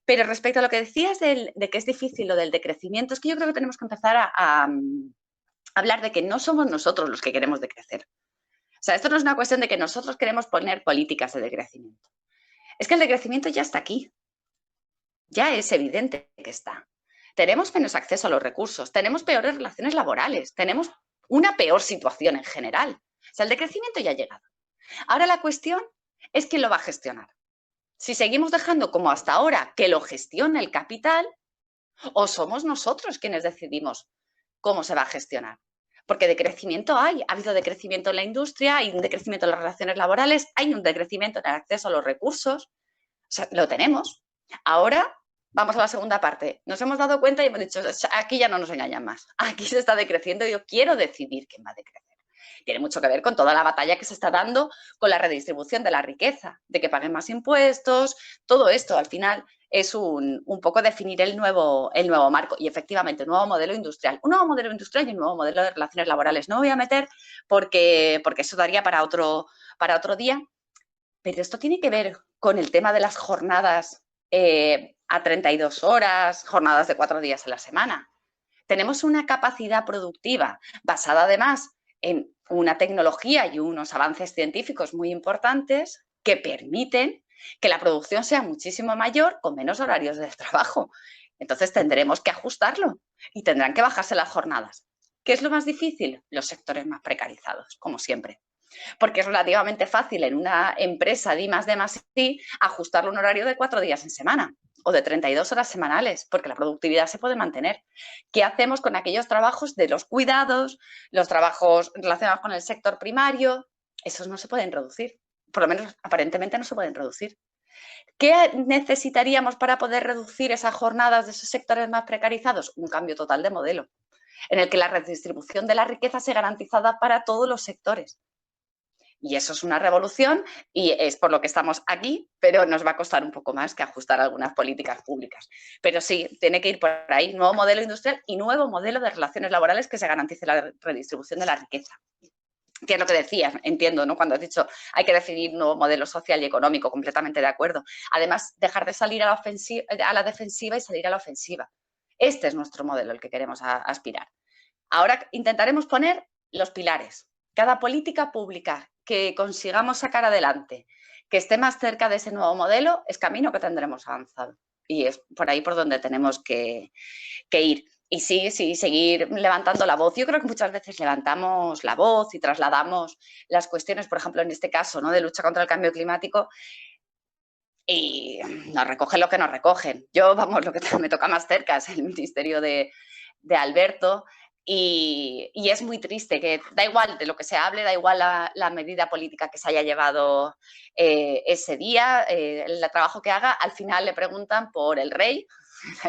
Pero respecto a lo que decías de que es difícil lo del decrecimiento, es que yo creo que tenemos que empezar a hablar de que no somos nosotros los que queremos decrecer. O sea, esto no es una cuestión de que nosotros queremos poner políticas de decrecimiento. Es que el decrecimiento ya está aquí. Ya es evidente que está. Tenemos menos acceso a los recursos, tenemos peores relaciones laborales, tenemos una peor situación en general. O sea, el decrecimiento ya ha llegado. Ahora la cuestión es quién lo va a gestionar. Si seguimos dejando como hasta ahora que lo gestione el capital, o somos nosotros quienes decidimos cómo se va a gestionar. Porque decrecimiento ha habido decrecimiento en la industria, hay un decrecimiento en las relaciones laborales, hay un decrecimiento en el acceso a los recursos. O sea, lo tenemos. Ahora vamos a la segunda parte. Nos hemos dado cuenta y hemos dicho, aquí ya no nos engañan más. Aquí se está decreciendo y yo quiero decidir quién va a decrecer. Tiene mucho que ver con toda la batalla que se está dando con la redistribución de la riqueza, de que paguen más impuestos. Todo esto al final es un poco definir el nuevo marco y efectivamente un nuevo modelo industrial. Un nuevo modelo industrial y un nuevo modelo de relaciones laborales. No me voy a meter porque eso daría para otro día, pero esto tiene que ver con el tema de las jornadas a 32 horas, jornadas de 4 días a la semana. Tenemos una capacidad productiva basada además en una tecnología y unos avances científicos muy importantes que permiten que la producción sea muchísimo mayor con menos horarios de trabajo. Entonces tendremos que ajustarlo y tendrán que bajarse las jornadas. ¿Qué es lo más difícil? Los sectores más precarizados, como siempre. Porque es relativamente fácil en una empresa de I+D+I ajustarle un horario de 4 días en semana o de 32 horas semanales, porque la productividad se puede mantener. ¿Qué hacemos con aquellos trabajos de los cuidados, los trabajos relacionados con el sector primario? Esos no se pueden reducir. Por lo menos aparentemente no se pueden reducir. ¿Qué necesitaríamos para poder reducir esas jornadas de esos sectores más precarizados? Un cambio total de modelo, en el que la redistribución de la riqueza sea garantizada para todos los sectores. Y eso es una revolución y es por lo que estamos aquí, pero nos va a costar un poco más que ajustar algunas políticas públicas. Pero sí, tiene que ir por ahí, nuevo modelo industrial y nuevo modelo de relaciones laborales que se garantice la redistribución de la riqueza. Que es lo que decías, entiendo, ¿no? Cuando has dicho hay que definir un nuevo modelo social y económico, completamente de acuerdo. Además, dejar de salir a la defensiva y salir a la ofensiva. Este es nuestro modelo, el que queremos aspirar. Ahora intentaremos poner los pilares. Cada política pública que consigamos sacar adelante, que esté más cerca de ese nuevo modelo, es camino que tendremos avanzado. Y es por ahí por donde tenemos que ir. Y sí, seguir levantando la voz. Yo creo que muchas veces levantamos la voz y trasladamos las cuestiones, por ejemplo, en este caso, ¿no?, de lucha contra el cambio climático, y nos recogen lo que nos recogen. Yo, vamos, lo que me toca más cerca es el ministerio de Alberto. Y es muy triste que da igual de lo que se hable, da igual la medida política que se haya llevado ese día, el trabajo que haga, al final le preguntan por el rey,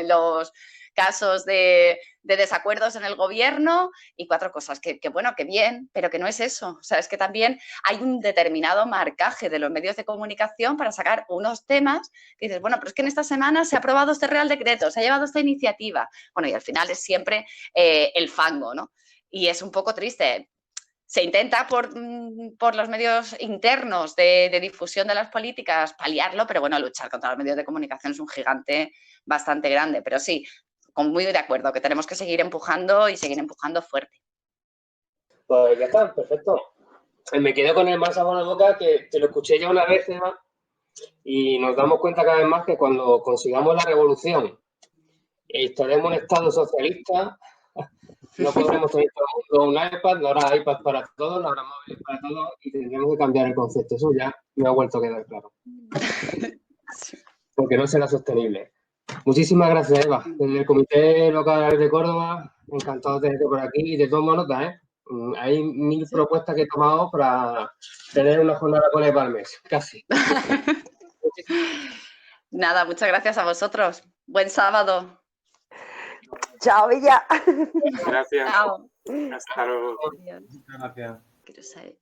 los casos de desacuerdos en el gobierno y 4 cosas, que bueno, que bien, pero que no es eso. O sea, es que también hay un determinado marcaje de los medios de comunicación para sacar unos temas que dices, bueno, pero es que en esta semana se ha aprobado este Real Decreto, se ha llevado esta iniciativa. Bueno, y al final es siempre el fango, ¿no? Y es un poco triste. Se intenta por los medios internos de difusión de las políticas paliarlo, pero bueno, luchar contra los medios de comunicación es un gigante bastante grande. Pero sí, muy de acuerdo, que tenemos que seguir empujando y seguir empujando fuerte. Pues ya está, perfecto. Me quedé con el más sabor de boca, que te lo escuché ya una vez, Eva, y nos damos cuenta cada vez más que cuando consigamos la revolución estaremos en estado socialista, no podremos tener todo el mundo un iPad, no habrá iPad para todos, no habrá móviles para todos y tendremos que cambiar el concepto. Eso ya me ha vuelto a quedar claro. Porque no será sostenible. Muchísimas gracias, Eva. Desde el Comité Local de Córdoba, encantado de tenerte por aquí y de tomo nota, ¿eh? Hay 1000 propuestas que he tomado para tener una jornada con Eva al mes, casi. Nada, muchas gracias a vosotros. Buen sábado. Chao, Villa. Gracias. Chao. Hasta luego. Adiós. Muchas gracias. Quiero saber.